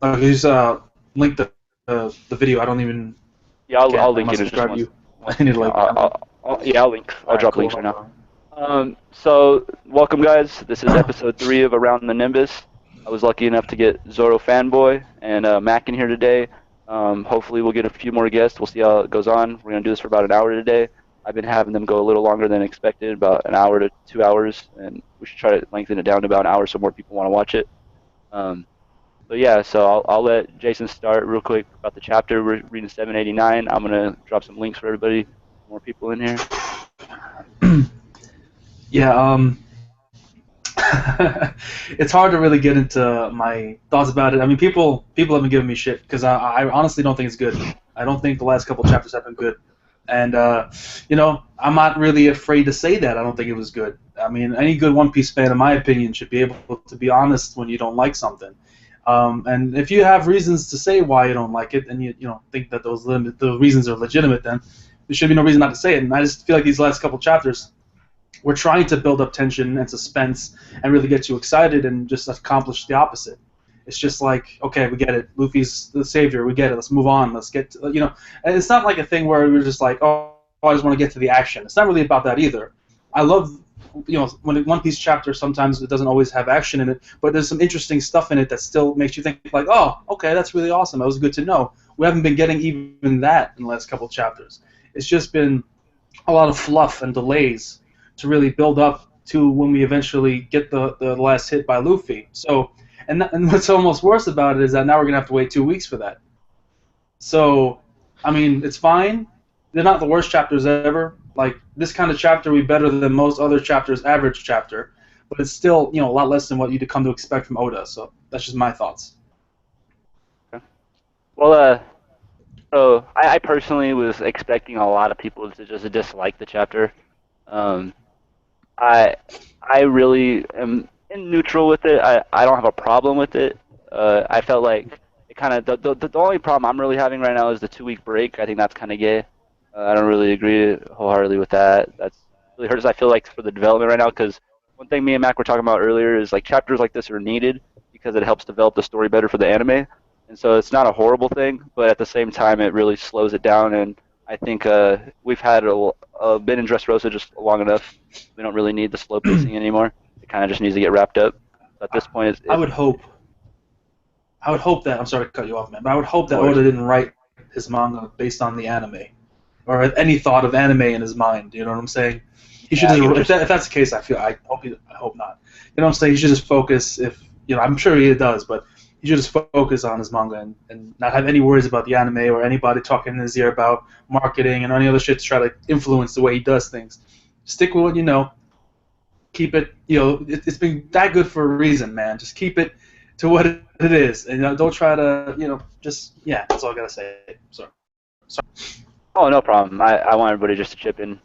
Just link the video. I don't even. Yeah, I I'll can't. I link it must in just subscribe to you. one I need to second. like download. Yeah, I'll link. All I'll right, drop cool. links No right now. problem. So welcome guys. This is episode 3 of Around the Nimbus. I was lucky enough to get Zoro Fanboy and Mac in here today. Hopefully we'll get a few more guests. We'll see how it goes on. We're gonna do this for about an hour today. I've been having them go a little longer than expected, about an hour to 2 hours, and we should try to lengthen it down to about an hour so more people want to watch it. Um, so yeah, so I'll let Jason start real quick about the chapter. We're reading 789. I'm gonna drop some links for everybody, more people in here. Yeah. It's hard to really get into my thoughts about it. I mean, people have been giving me shit because I honestly don't think it's good. I don't think the last couple chapters have been good, and I'm not really afraid to say that I don't think it was good. I mean, any good One Piece fan, in my opinion, should be able to be honest when you don't like something. And if you have reasons to say why you don't like it, and you think that the reasons are legitimate, then there should be no reason not to say it. And I just feel like these last couple chapters we're trying to build up tension and suspense and really get you excited and just accomplish the opposite. It's just like, okay, we get it. Luffy's the savior. We get it. Let's move on. Let's get And it's not like a thing where we're just like, oh, I just want to get to the action. It's not really about that either. I love, when a One Piece chapter sometimes it doesn't always have action in it, but there's some interesting stuff in it that still makes you think like, oh, okay, that's really awesome. That was good to know. We haven't been getting even that in the last couple of chapters. It's just been a lot of fluff and delays to really build up to when we eventually get the last hit by Luffy. So, and what's almost worse about it is that now we're gonna have to wait 2 weeks for that. So, I mean, it's fine. They're not the worst chapters ever. Like this kind of chapter, we better than most other chapters' average chapter, but it's still a lot less than what you'd come to expect from Oda. So that's just my thoughts. Okay. Well, so I personally was expecting a lot of people to just dislike the chapter. Um, I I really am in neutral with it. I don't have a problem with it. I felt like it kind of the only problem I'm really having right now is the 2 week break. I think that's kind of gay. I don't really agree wholeheartedly with that. That's really hurts. I feel like for the development right now, because one thing me and Mac were talking about earlier is like chapters like this are needed because it helps develop the story better for the anime. And so it's not a horrible thing, but at the same time it really slows it down. And I think we've had been in Dressrosa just long enough. We don't really need the slow pacing anymore. It kind of just needs to get wrapped up. So at I, this point, I would hope. I would hope that I'm sorry to cut you off, man, but I would hope no that worries. Oda didn't write his manga based on the anime, or any thought of anime in his mind. You know what I'm saying? He should Yeah, I just, get what you're if saying. that's the case, I hope not. You know what I'm saying? He should just focus. If I'm sure he does, but he should just focus on his manga and not have any worries about the anime or anybody talking in his ear about marketing and any other shit to try to influence the way he does things. Stick with what you know. Keep it. It's been that good for a reason, man. Just keep it to what it is, and don't try to, just yeah. That's all I gotta say. Sorry. Oh, no problem. I want everybody just to chip in.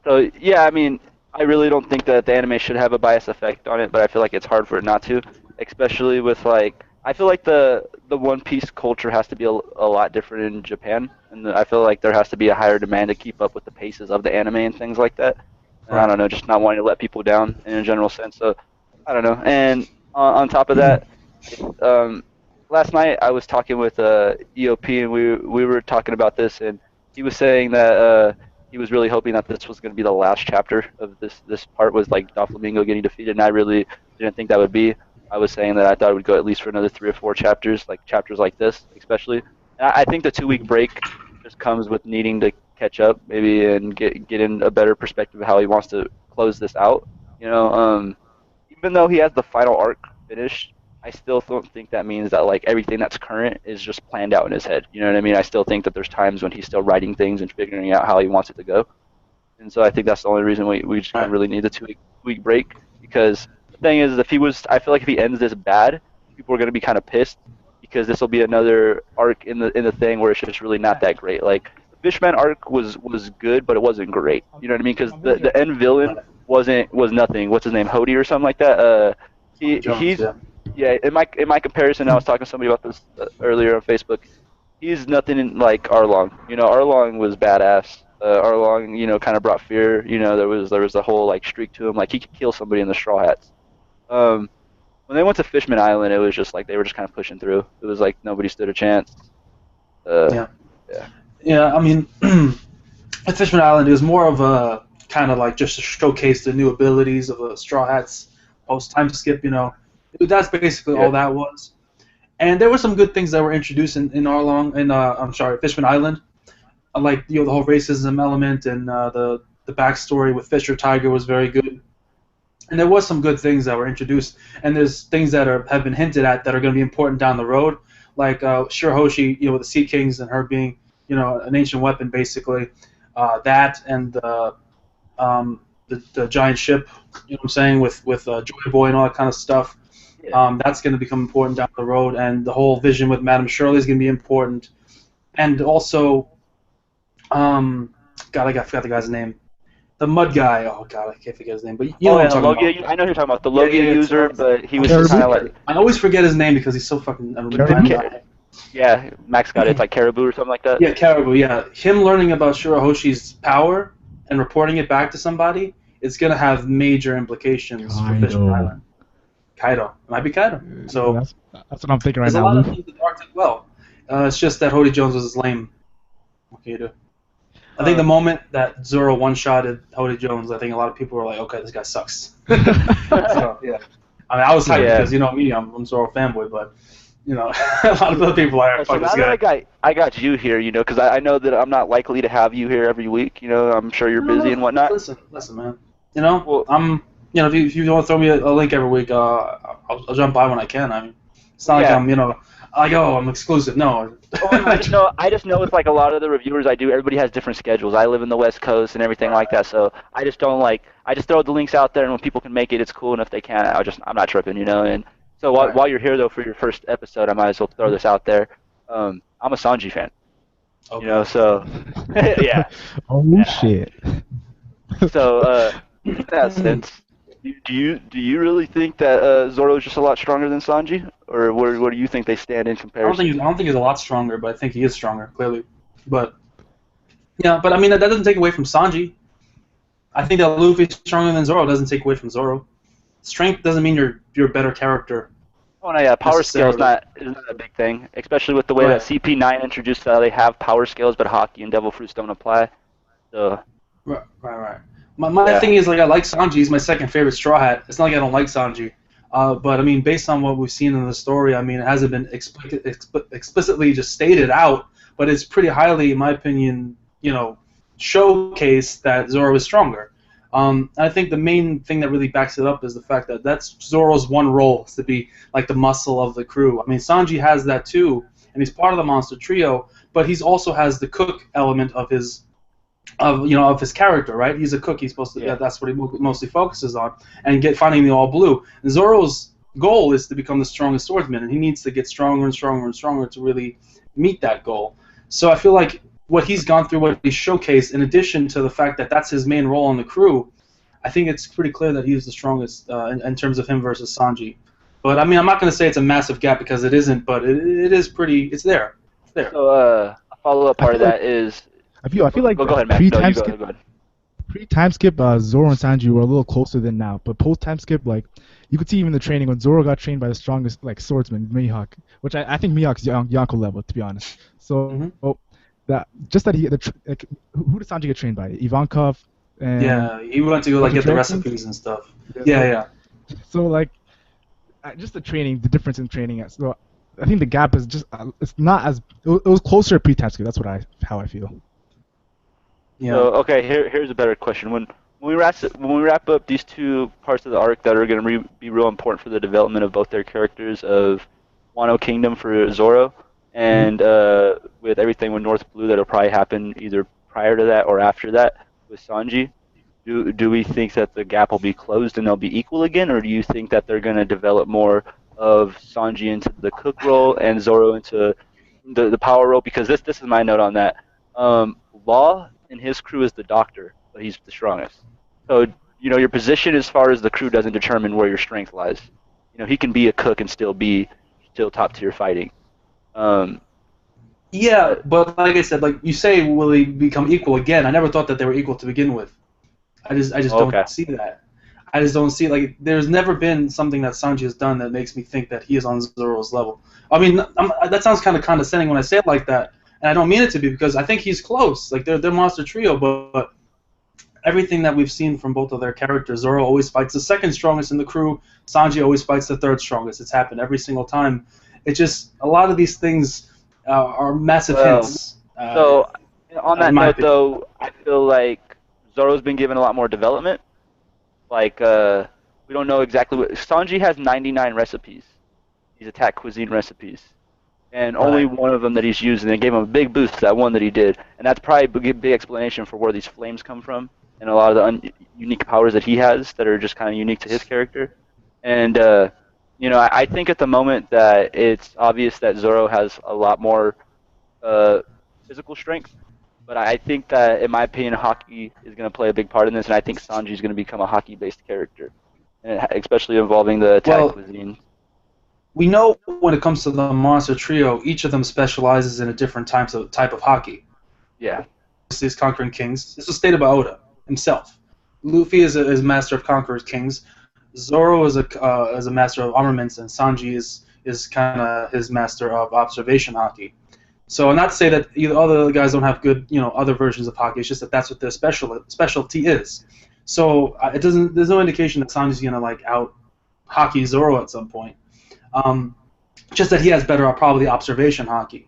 So yeah, I mean, I really don't think that the anime should have a bias effect on it, but I feel like it's hard for it not to, especially with like I feel like the One Piece culture has to be a lot different in Japan, and I feel like there has to be a higher demand to keep up with the paces of the anime and things like that. And I Right. don't know, just not wanting to let people down in a general sense. So I don't know. And on top of that, um, last night I was talking with EOP, and we were talking about this, and he was saying that he was really hoping that this was going to be the last chapter of this part was like Doflamingo getting defeated, and I really didn't think that would be. I was saying that I thought it would go at least for another 3 or 4 chapters, like chapters like this, especially. And I think the 2 week break just comes with needing to catch up, maybe, and get in a better perspective of how he wants to close this out. You know, even though he has the final arc finished, I still don't think that means that like everything that's current is just planned out in his head. You know what I mean? I still think that there's times when he's still writing things and figuring out how he wants it to go. And so I think that's the only reason we just kind of Right. really need the 2 week break, because the thing is, if he was, I feel like if he ends this bad, people are going to be kind of pissed because this will be another arc in the thing where it's just really not that great. Like the Fishman arc was good, but it wasn't great. You know what I mean? Because the end villain Right. was nothing. What's his name? Hody or something like that. Tony Jones. He's Yeah. yeah. In my comparison, I was talking to somebody about this earlier on Facebook. He's nothing like Arlong. You know, Arlong was badass. Arlong, kind of brought fear. There was the whole like streak to him. Like he could kill somebody in the Straw Hats. Um, when they went to Fishman Island, it was just like they were just kind of pushing through. It was like nobody stood a chance. Yeah. Yeah. Yeah, I mean, at Fishman Island, it was more of a kind of like just to showcase the new abilities of the Straw Hats post time skip. That's basically all Yeah. that was. And there were some good things that were introduced in Arlong, Fishman Island, like the whole racism element and the backstory with Fisher Tiger was very good. And there was some good things that were introduced, and there's things that have been hinted at that are going to be important down the road, like Shirahoshi, with the Sea Kings and her being, an ancient weapon basically, that and the giant ship, what I'm saying, with Joy Boy and all that kind of stuff. Yeah. That's going to become important down the road, and the whole vision with Madame Shirley is going to be important, and also, God, I forgot the guy's name. The mud guy. Oh God, I can't forget his name. But you know Oh what yeah, I'm talking Logia. about. I know who you're talking about. The Yeah, Logia yeah, user, it's- but he was Caribou? kind of like, I always forget his name because he's so fucking. Caribou? yeah, Max got it. It's like Caribou or something like that. Yeah, Caribou. Yeah, him learning about Shirahoshi's power and reporting it back to somebody, it's gonna have major implications for Fishman Kaido. Island. Kaido. It might be Kaido. So That's what I'm thinking right there's a now. lot of Luffy. things that Arc did well. It's just that Hody Jones was lame. What can you do? I think the moment that Zoro one-shotted Hody Jones, I think a lot of people were like, okay, this guy sucks. So, yeah. I mean, I was hyped Yeah. because, me, I'm Zoro fanboy, but, a lot of other people are like, So fuck now this that guy. I got you here, because I know that I'm not likely to have you here every week. I'm sure you're busy and whatnot. Listen, man. Well, I'm, if you want to throw me a link every week, I'll jump by when I can. I mean, it's not like Yeah. I'm exclusive. No. I just know it's like a lot of the reviewers I do. Everybody has different schedules. I live in the West Coast and everything like that, so I just don't I just throw the links out there, and when people can make it, it's cool. And if they can't, I'm not tripping, And so while you're here though for your first episode, I might as well throw this out there. I'm a Sanji fan. Okay. So yeah. Oh shit. So in that sense, do you really think that Zoro is just a lot stronger than Sanji, or where do you think they stand in I comparison? don't think he's a lot stronger, but I think he is stronger, clearly. But I mean that doesn't take away from Sanji. I think that Luffy's stronger than Zoro doesn't take away from Zoro. Strength doesn't mean you're a better character. Oh no, yeah, power scale is necessarily. not a big thing, especially with the way Right. that CP9 introduced how they have power scales, but Hockey and Devil Fruits don't apply. So Right. My thing is, I like Sanji. He's my second favorite Straw Hat. It's not like I don't like Sanji. But, I mean, based on what we've seen in the story, I mean, it hasn't been explicitly just stated out, but it's pretty highly, in my opinion, showcased that Zoro is stronger. I think the main thing that really backs it up is the fact that that's Zoro's one role, is to be, like, the muscle of the crew. I mean, Sanji has that, too, and he's part of the Monster Trio, but he also has the cook element of his character, right? He's a cook. He's supposed to. Yeah. That's what he mostly focuses on, and finding the all blue. And Zoro's goal is to become the strongest swordsman, and he needs to get stronger and stronger and stronger to really meet that goal. So I feel like what he's gone through, what he's showcased, in addition to the fact that that's his main role on the crew, I think it's pretty clear that he's the strongest in terms of him versus Sanji. But I mean, I'm not going to say it's a massive gap because it isn't, but it is pretty. It's there. It's there. So a follow-up part of that is. I feel like Go ahead, Max. No, you go ahead. Pre-time skip, Zoro and Sanji were a little closer than now. But post-time skip, you could see even the training when Zoro got trained by the strongest swordsman, Mihawk, which I think Mihawk's Yonko level, to be honest. So who did Sanji get trained by? Ivankov. And Yeah, he went to go get the Jackson? recipes and stuff. Yeah. So just the training, the difference in training. So I think the gap is just it's not as it was closer pre-time skip. That's how I feel. Yeah. So okay, here's a better question. When we wrap up these two parts of the arc that are going to be real important for the development of both their characters, of Wano Kingdom for Zoro, and with everything with North Blue that'll probably happen either prior to that or after that with Sanji, do we think that the gap will be closed and they'll be equal again, or do you think that they're going to develop more of Sanji into the cook role and Zoro into the power role? Because this is my note on that. Law and his crew is the doctor, but he's the strongest. So your position as far as the crew doesn't determine where your strength lies. He can be a cook and still top tier fighting. Yeah, but like I said, like you say, will they become equal again? I never thought that they were equal to begin with. I just don't see that. I just don't see like there's never been something that Sanji has done that makes me think that he is on Zoro's level. I mean, that sounds kind of condescending when I say it like that, and I don't mean it to be because I think he's close. Like they're monster trio, but everything that we've seen from both of their characters, Zoro always fights the second strongest in the crew. Sanji always fights the third strongest. It's happened every single time. It's just a lot of these things are massive hints. So on that note, opinion. though, I feel like Zoro's been given a lot more development. Like we don't know exactly what Sanji has 99 recipes. These attack cuisine recipes. And only one of them that he's used, and they gave him a big boost to that one that he did. And that's probably a big explanation for where these flames come from, and a lot of the unique powers that he has that are just kind of unique to his character. And, you know, I think at the moment that it's obvious that Zoro has a lot more physical strength, but I think that, in my opinion, hockey is going to play a big part in this, and I think Sanji is going to become a hockey-based character, and especially involving the attack cuisine. We know when it comes to the monster trio, each of them specializes in a different type of hockey. Yeah. This is Conquering Kings. This was stated by Oda himself. Luffy is master of Conqueror's Kings. Zoro is a master of armaments, and Sanji is kind of his master of observation hockey. So not to say that either other guys don't have good, other versions of hockey. It's just that that's what their specialty is. So there's no indication that Sanji's gonna like out hockey Zoro at some point. Just that he has better probably observation hockey.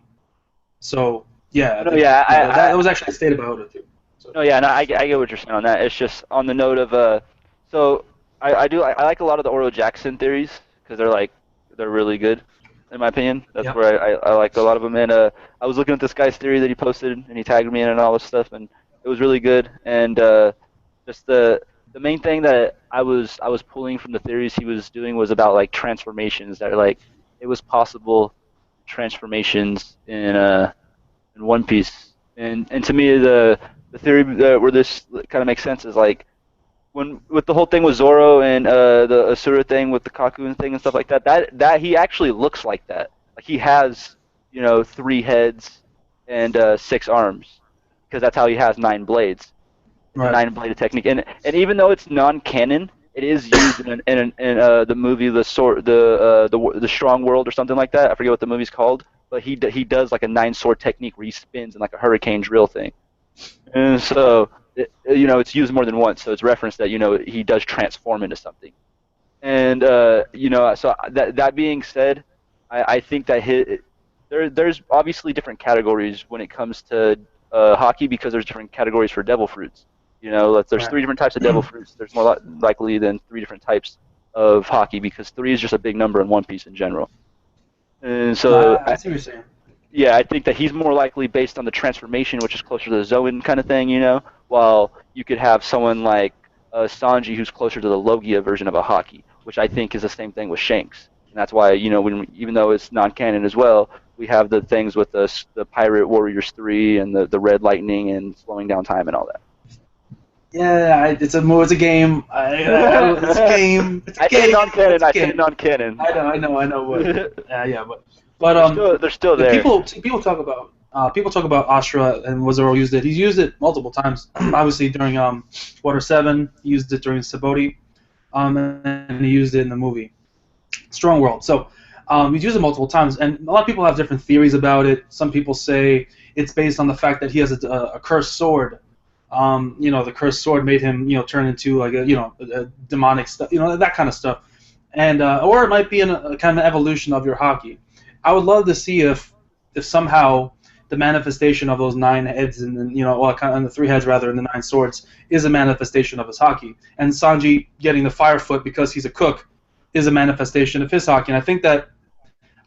So yeah, that was actually stated by Oda too. So. No, yeah, no, I get what you're saying on that. It's just on the note of so I like a lot of the Oro Jackson theories because they're really good in my opinion. That's where I like a lot of them. And I was looking at this guy's theory that he posted and he tagged me in and all this stuff, and it was really good. And just the main thing that I was pulling from the theories he was doing was about like transformations that like it was possible transformations in One Piece. And to me the theory where this kind of makes sense is like with the whole thing with Zoro and the Asura thing with the Kaku thing and stuff like that, that he actually looks like that. Like he has 3 heads and 6 arms because that's how he has 9 blades. Right. 9-bladed technique, and even though it's non-canon, it is used in the movie the Strong World or something like that. I forget what the movie's called, but he does like a 9-sword technique where he spins in like a hurricane drill thing, and so it's used more than once. So it's referenced that he does transform into something, and so that being said, I think that there's obviously different categories when it comes to hockey because there's different categories for devil fruits. There's 3 different types of devil fruits. There's more likely than 3 different types of hockey because 3 is just a big number in One Piece in general. And so I see what you're saying. Yeah, I think that he's more likely based on the transformation, which is closer to the Zoan kind of thing, while you could have someone like Sanji who's closer to the Logia version of a hockey, which I think is the same thing with Shanks. And that's why, even though it's non-canon as well, we have the things with the Pirate Warriors 3 and the Red Lightning and slowing down time and all that. Yeah, it's a game. It's a game. It's a game. I say non-canon. I know. But they're still there. People talk about Ashura and Zoro used it. He's used it multiple times. Obviously during Water 7, he used it during Saboti, and he used it in the movie Strong World. So he's used it multiple times, and a lot of people have different theories about it. Some people say it's based on the fact that he has a cursed sword. The cursed sword made him, turn into like a demonic stuff, that kind of stuff, and or it might be a kind of evolution of your hockey. I would love to see if somehow the manifestation of those 9 heads and the 3 heads rather and the 9 swords is a manifestation of his hockey, and Sanji getting the fire foot because he's a cook is a manifestation of his hockey. And I think that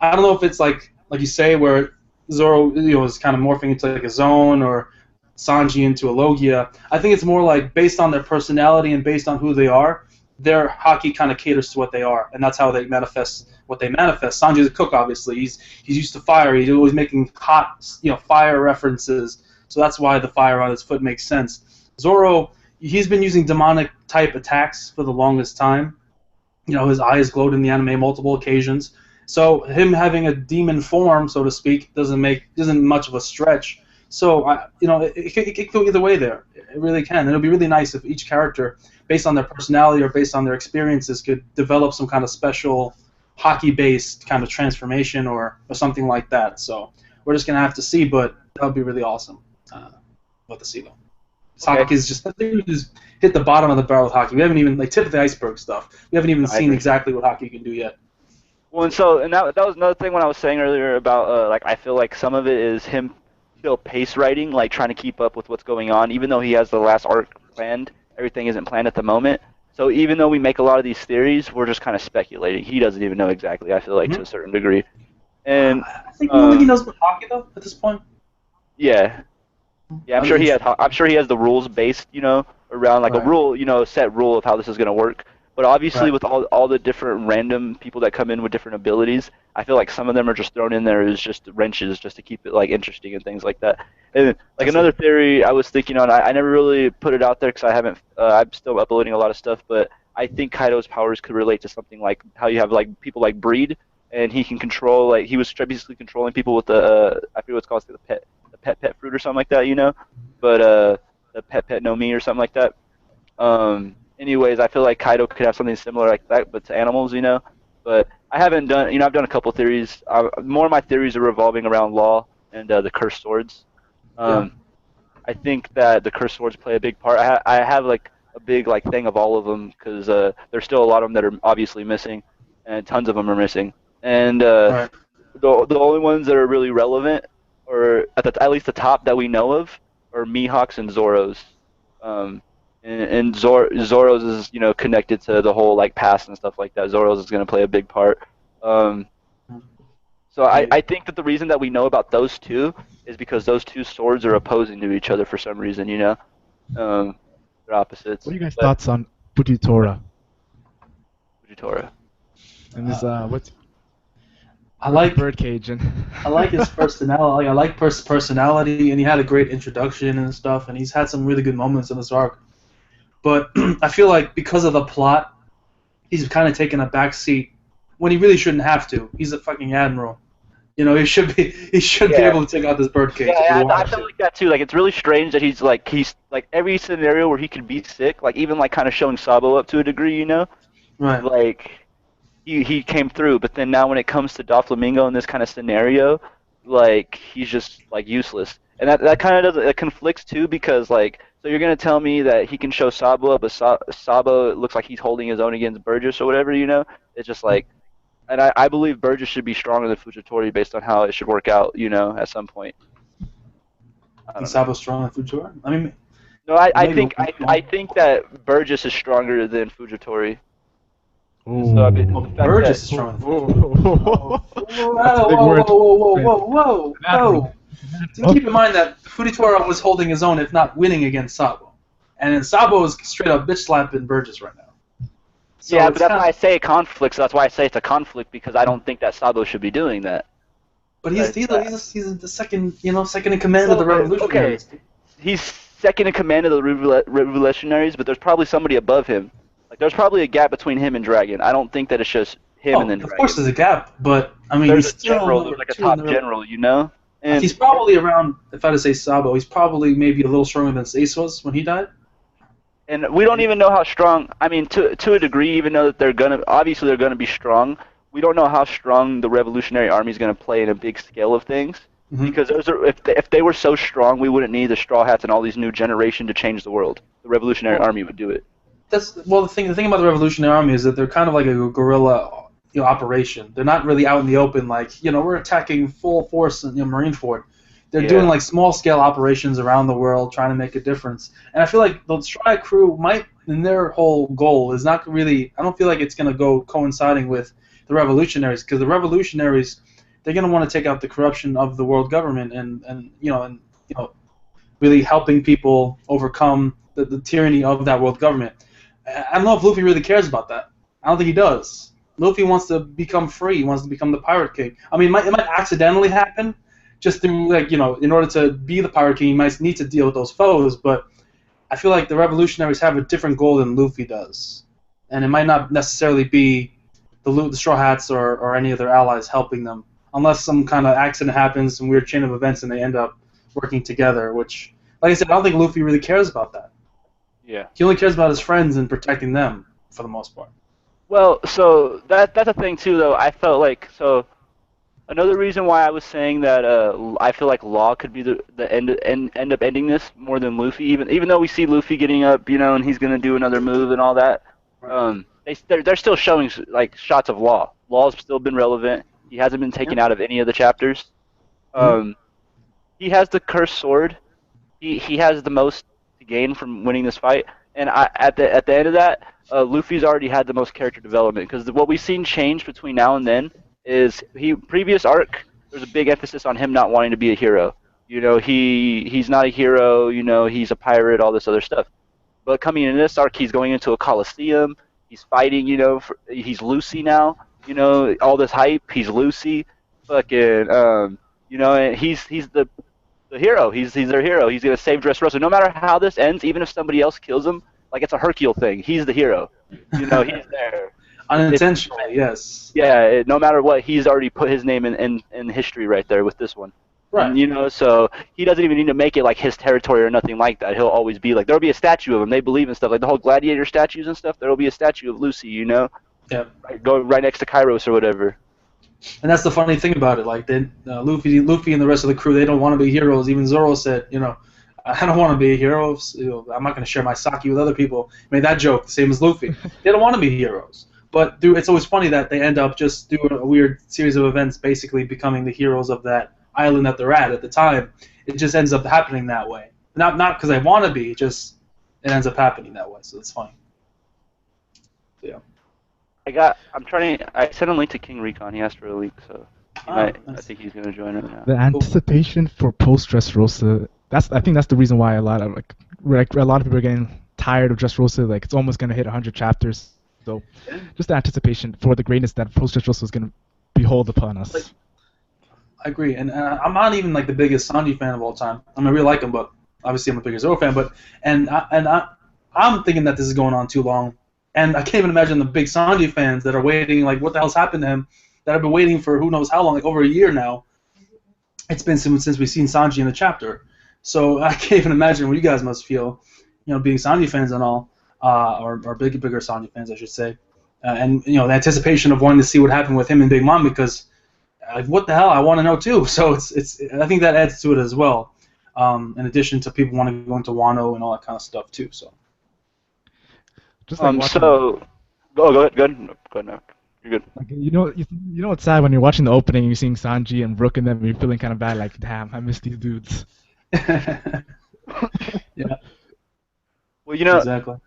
I don't know if it's like you say where Zoro is kind of morphing into like a zone or Sanji into a Logia. I think it's more like based on their personality and based on who they are, their hockey kind of caters to what they are, and that's how they manifest what they manifest. Sanji's a cook, obviously. He's used to fire. He's always making hot, fire references. So that's why the fire on his foot makes sense. Zoro, he's been using demonic type attacks for the longest time. His eyes glowed in the anime multiple occasions. So him having a demon form, so to speak, isn't much of a stretch. So it could go either way there. It really can. And it'll be really nice if each character based on their personality or based on their experiences, could develop some kind of special hockey-based kind of transformation or something like that. So we're just gonna have to see, but that would be really awesome. What to see though. Hockey is just, I think we just hit the bottom of the barrel with hockey. We haven't even, like, tip of the iceberg stuff. We haven't even seen exactly what hockey can do yet. Well, and that was another thing when I was saying earlier about like I feel like some of it is him still pace writing, like trying to keep up with what's going on, even though he has the last arc planned. Everything isn't planned at the moment. So even though we make a lot of these theories, we're just kind of speculating. He doesn't even know exactly. I feel like to a certain degree. And I think you don't think he knows about hockey though at this point. Yeah. Yeah, I'm sure he has. I'm sure he has the rules based, around like a rule, set rule of how this is going to work. But obviously, with all the different random people that come in with different abilities, I feel like some of them are just thrown in there as just wrenches, just to keep it like interesting and things like that. And like another theory I was thinking on, I never really put it out there because I haven't. I'm still uploading a lot of stuff, but I think Kaido's powers could relate to something like how you have like people like Breed, and he can control, like he was basically controlling people with the I forget what it's called, the pet fruit or something like that, but the pet no mi or something like that. Anyways, I feel like Kaido could have something similar like that, but to animals, But I haven't done, I've done a couple theories. More of my theories are revolving around Law and the cursed swords. I think that the cursed swords play a big part. I have like a big like thing of all of them because there's still a lot of them that are obviously missing, and tons of them are missing. And the only ones that are really relevant, or at least the top that we know of, are Mihawk's and Zoro's. And Zoro's is connected to the whole like past and stuff like that. Zoro's is going to play a big part. So I think that the reason that we know about those two is because those two swords are opposing to each other for some reason. They're opposites. What are you guys' thoughts on Fujitora? Fujitora. And this what's I like Birdcage and I like his personality. I like personality, and he had a great introduction and stuff, and he's had some really good moments in this arc. But I feel like because of the plot, he's kind of taken a back seat when he really shouldn't have to. He's a fucking admiral. He should be able to take out this birdcage. Yeah, I feel like that too. Like it's really strange that he's like every scenario where he could be sick, like even like kind of showing Sabo up to a degree, Right. Like he came through, but then now when it comes to Doflamingo in this kind of scenario, like he's just like useless. And that kind of it conflicts too, because like, so you're gonna tell me that he can show Sabo up, but Sabo looks like he's holding his own against Burgess or whatever, It's just like, and I believe Burgess should be stronger than Fujitora based on how it should work out, at some point. Is Sabo stronger than Fujitora? I mean, no, I think that Burgess is stronger than Fujitora. So, I mean, Burgess is stronger. Whoa. Whoa. So keep in mind that Fujitora was holding his own, if not winning against Sabo. And then Sabo is straight up bitch slapping Burgess right now. So yeah, but that's why I say a conflict. So that's why I say it's a conflict, because I don't think that Sabo should be doing that. But he's the second in command of the Revolutionaries. Okay, he's second in command of the Revolutionaries, but there's probably somebody above him. Like there's probably a gap between him and Dragon. I don't think that it's just him and then Dragon. Of course, there's a gap, but I mean, there's a general, there's like a top general, And he's probably around. If I had to say Sabo, he's probably maybe a little stronger than Ace was when he died. And we don't even know how strong. I mean, to a degree, even though that they're gonna be strong. We don't know how strong the Revolutionary Army is gonna play in a big scale of things. Mm-hmm. Because if they were so strong, we wouldn't need the Straw Hats and all these new generation to change the world. The Revolutionary Army would do it. The thing about the Revolutionary Army is that they're kind of like a guerrilla operation. They're not really out in the open, like we're attacking full force in Marineford. They're doing like small scale operations around the world, trying to make a difference. And I feel like the Straw Hat crew might, in their whole goal, is not really. I don't feel like it's going to go coinciding with the revolutionaries, because the revolutionaries, they're going to want to take out the corruption of the world government and really helping people overcome the tyranny of that world government. I don't know if Luffy really cares about that. I don't think he does. Luffy wants to become free. He wants to become the Pirate King. I mean, it might accidentally happen, just through in order to be the Pirate King, he might need to deal with those foes. But I feel like the revolutionaries have a different goal than Luffy does, and it might not necessarily be the Straw Hats or any of their allies helping them, unless some kind of accident happens, some weird chain of events, and they end up working together. Which, like I said, I don't think Luffy really cares about that. Yeah. He only cares about his friends and protecting them for the most part. Well, so that's a thing too, though. I felt like another reason why I was saying that I feel like Law could be the end up ending this more than Luffy, even though we see Luffy getting up, and he's gonna do another move and all that. They're still showing like shots of Law. Law's still been relevant. He hasn't been taken out of any of the chapters. He has the cursed sword. He has the most to gain from winning this fight. And at the end of that, Luffy's already had the most character development because what we've seen change between now and then is previous arc. There's a big emphasis on him not wanting to be a hero. He's not a hero. He's a pirate. All this other stuff. But coming in this arc, he's going into a coliseum. He's fighting. He's Lucy now. All this hype. He's Lucy. Fucking. And he's the hero. He's their hero. He's gonna save Dressrosa. No matter how this ends, even if somebody else kills him, like it's a Hercule thing. He's the hero. He's there. Unintentionally, yes. Yeah. No matter what, he's already put his name in history right there with this one. Right. And, so he doesn't even need to make it like his territory or nothing like that. He'll always be like, there'll be a statue of him. They believe in stuff like the whole gladiator statues and stuff. There'll be a statue of Lucy. Yeah. Go right next to Kairos or whatever. And that's the funny thing about it. Like, Luffy and the rest of the crew, they don't want to be heroes. Even Zoro said, I don't want to be a hero. I'm not going to share my sake with other people. I made that joke, the same as Luffy. They don't want to be heroes. But it's always funny that they end up just doing a weird series of events, basically becoming the heroes of that island that they're at the time. It just ends up happening that way. Not because they want to be, just it ends up happening that way. So it's funny. Yeah. I sent a link to King Recon. He asked for a link, so I think he's gonna join right now. The anticipation for post Dressrosa. I think that's the reason why a lot of people are getting tired of Dressrosa. Like it's almost gonna hit 100 chapters. So just the anticipation for the greatness that post Dressrosa is gonna behold upon us. I agree, and I'm not even like the biggest Sanji fan of all time. I really like him, but obviously I'm a bigger Zoro fan. But I'm thinking that this is going on too long. And I can't even imagine the big Sanji fans that are waiting, like, what the hell's happened to him, that have been waiting for who knows how long, like over a year now. It's been since we've seen Sanji in a chapter. So I can't even imagine what you guys must feel, being Sanji fans and all, or bigger Sanji fans, I should say. And, the anticipation of wanting to see what happened with him and Big Mom, because, like, what the hell, I want to know too. So I think that adds to it as well, in addition to people wanting to go into Wano and all that kind of stuff too, so. Just like go ahead. No, you're good. Like, you know what's sad when you're watching the opening and you're seeing Sanji and Brook and them, and you're feeling kind of bad, like, damn, I miss these dudes. Yeah. Well, exactly.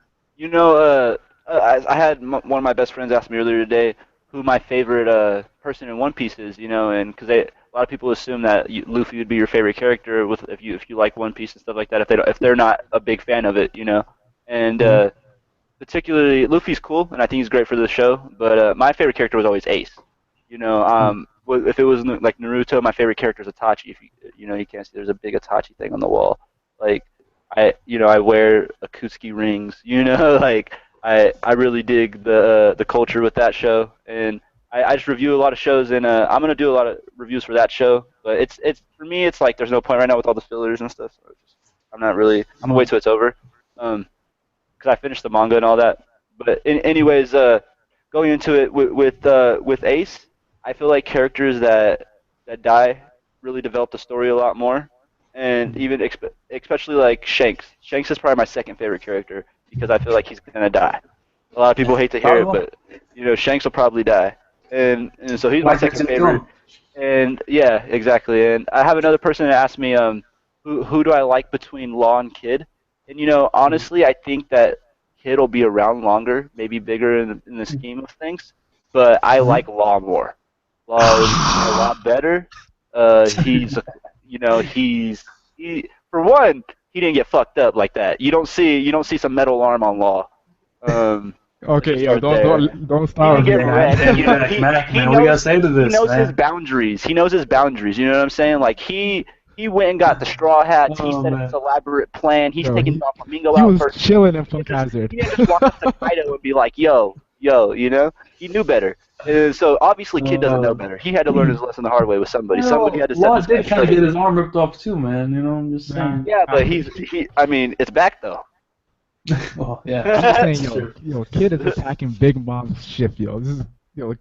I had one of my best friends ask me earlier today who my favorite person in One Piece is, and because a lot of people assume that Luffy would be your favorite character if you like One Piece and stuff like that. If they're not a big fan of it, and. Particularly, Luffy's cool, and I think he's great for the show. But my favorite character was always Ace. If it was like Naruto, my favorite character is Itachi. If you can't see, there's a big Itachi thing on the wall. Like I wear Akutsuki rings. Like I really dig the culture with that show, and I just review a lot of shows, and I'm gonna do a lot of reviews for that show. But it's for me, it's like there's no point right now with all the fillers and stuff. So I'm gonna wait till it's over. Because I finished the manga and all that. But anyways, going into it with Ace, I feel like characters that die really develop the story a lot more, and even especially like Shanks. Shanks is probably my second favorite character because I feel like he's gonna die. A lot of people hate to hear it, but Shanks will probably die, and so he's my second favorite. And yeah, exactly. And I have another person that asked me, who do I like between Law and Kid? And honestly, I think that Kid will be around longer, maybe bigger in the scheme of things. But I like Law more. Law is a lot better. He's, for one, he didn't get fucked up like that. You don't see some metal arm on Law. Okay, don't start. He didn't get wrecked. He knows his boundaries. He knows his boundaries. You know what I'm saying? Like he went and got the straw hats. He set his elaborate plan. He's taking Flamingo out first. He was chilling in Funk Hazard. He didn't just walk up to Kaido and be like, yo, He knew better. So obviously Kid doesn't know better. He had to learn his lesson the hard way with somebody. Somebody had to set this did kind of get his arm ripped off too, man. I'm just saying. Yeah, but I mean, it's back though. Well, yeah. I'm just saying, That's true. Kid is attacking Big Mom's ship, yo.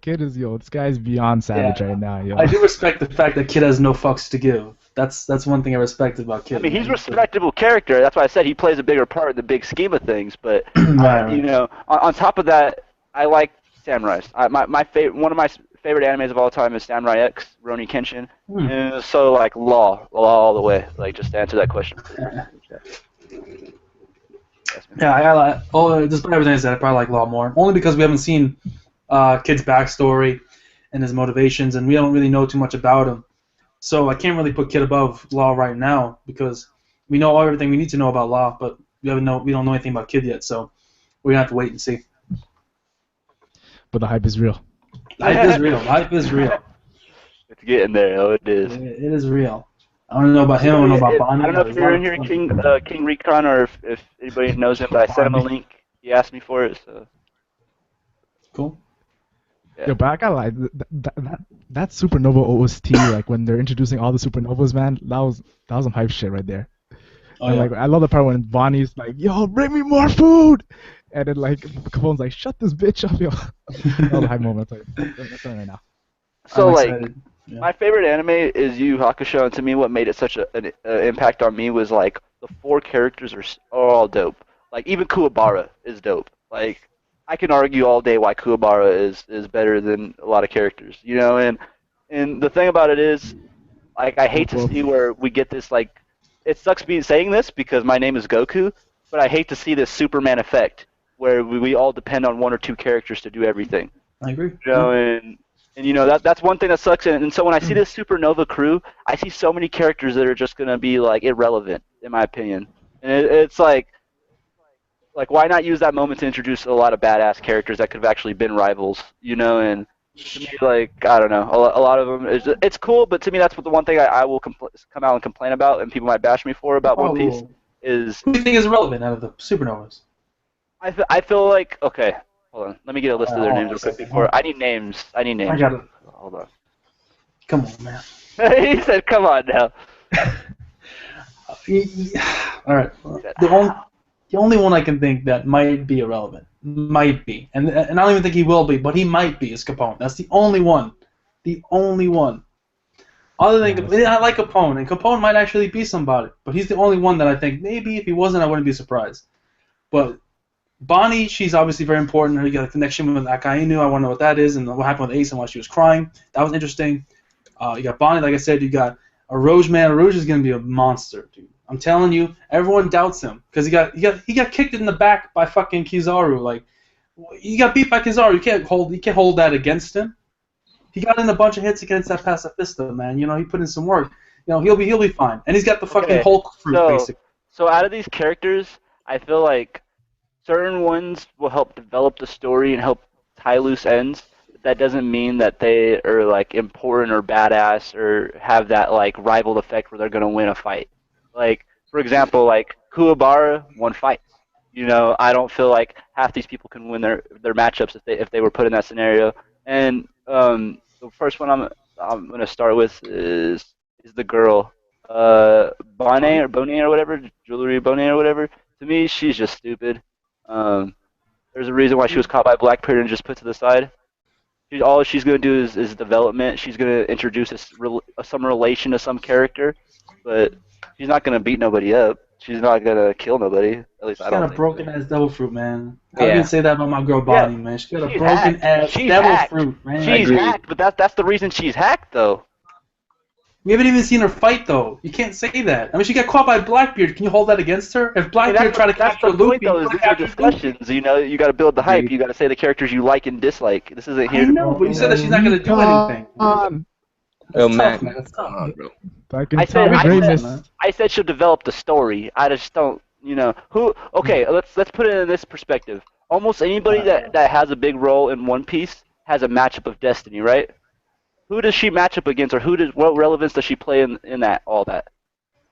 Kid is, this guy's beyond savage Yeah. right now, yo. I do respect the fact that Kid has no fucks to give. That's one thing I respect about I Kid, mean, he's a man. respectable character. That's why I said he plays a bigger part in the big scheme of things. But Right. on top of that, I like samurais. One of my favorite animes of all time is Samurai X, Rurouni Kenshin, Hmm. and so like law all the way. Like just to answer that question. Yeah, despite everything I said, I probably like Law more. Only because we haven't seen Kid's backstory and his motivations, and we don't really know too much about him. So I can't really put Kid above Law right now because we know everything we need to know about Law, but we don't know anything about Kid yet. So we're gonna have to wait and see. But the hype is real. Life is real. Life is real. It's getting there. Oh, it is. It is real. I don't know about him. I don't know about Bonnie. I don't know if you're in here, King Recon, or if anybody knows him, but I sent him a link. He asked me for it, so. Cool. Yeah. Yo, but I gotta lie, that Supernova OST, like when they're introducing all the supernovas, man, that was some hype shit right there. Oh, And, yeah. like I love the part when Bonnie's like, "Yo, bring me more food," and then like Capone's like, "Shut this bitch up, yo." That was a hype moment. That's right now. So I'm like, excited. Yeah. my favorite anime is Yu Yu Hakusho, and to me, what made it such an impact on me was like the four characters are all dope. Like even Kuwabara is dope. Like I can argue all day why Kuwabara is better than a lot of characters, and the thing about it is, like I hate to see where we get this like, it sucks me saying this because my name is Goku, but I hate to see this Superman effect where we all depend on one or two characters to do everything. I agree. And that's one thing that sucks. And so when I see this Supernova crew, I see so many characters that are just gonna be like irrelevant, in my opinion. And it's like why not use that moment to introduce a lot of badass characters that could have actually been rivals, And to me, like I don't know, a lot of them it's cool, but to me that's the one thing I will come out and complain about, and people might bash me for about One Piece is. Who do you think is relevant out of the supernovas? I feel like okay. Hold on, let me get a list of their names real quick before. I need names. I got it. Hold on. Come on, man. He said, "Come on now." All right. The only one I can think that might be irrelevant, might be, and I don't even think he will be, but he might be, is Capone. That's the only one. The only one. Other than I like Capone, and Capone might actually be somebody, but he's the only one that I think maybe if he wasn't, I wouldn't be surprised. But Bonnie, she's obviously very important. You got a connection with Akainu. I want to know what that is, and what happened with Ace and why she was crying. That was interesting. You got Bonnie, like I said. You got Arouge, man. Arouge is gonna be a monster, dude. I'm telling you, everyone doubts him because he got kicked in the back by fucking Kizaru. Like, he got beat by Kizaru. You can't hold that against him. He got in a bunch of hits against that pacifista, man. He put in some work. He'll be fine. And he's got the fucking Hulk fruit, basically. So out of these characters, I feel like certain ones will help develop the story and help tie loose ends. That doesn't mean that they are like important or badass or have that like rival effect where they're gonna win a fight. Like for example, like Kuwabara won fights. I don't feel like half these people can win their matchups if they were put in that scenario. And the first one I'm gonna start with is the girl, Bonet or whatever, Jewelry Bonet or whatever. To me, she's just stupid. There's a reason why she was caught by Blackbeard and just put to the side. All she's gonna do is development. She's gonna introduce some relation to some character, but she's not gonna beat nobody up. She's not gonna kill nobody. At least I don't think. She's got a broken ass devil fruit, man. I can say that about my girl Bonnie, man. She's got a broken ass devil fruit, man. She's hacked, but that's the reason she's hacked, though. We haven't even seen her fight, though. You can't say that. I mean, she got caught by Blackbeard. Can you hold that against her? If Blackbeard tried to capture Luffy, these are discussions. You got to build the hype. You got to say the characters you like and dislike. This isn't here. I know, but you said that she's not going to do anything. Oh man, that's tough, bro. I said she'll develop the story. I just don't. Who? Okay, let's put it in this perspective. Almost anybody that has a big role in One Piece has a matchup of destiny, right? Who does she match up against, or what relevance does she play in all that?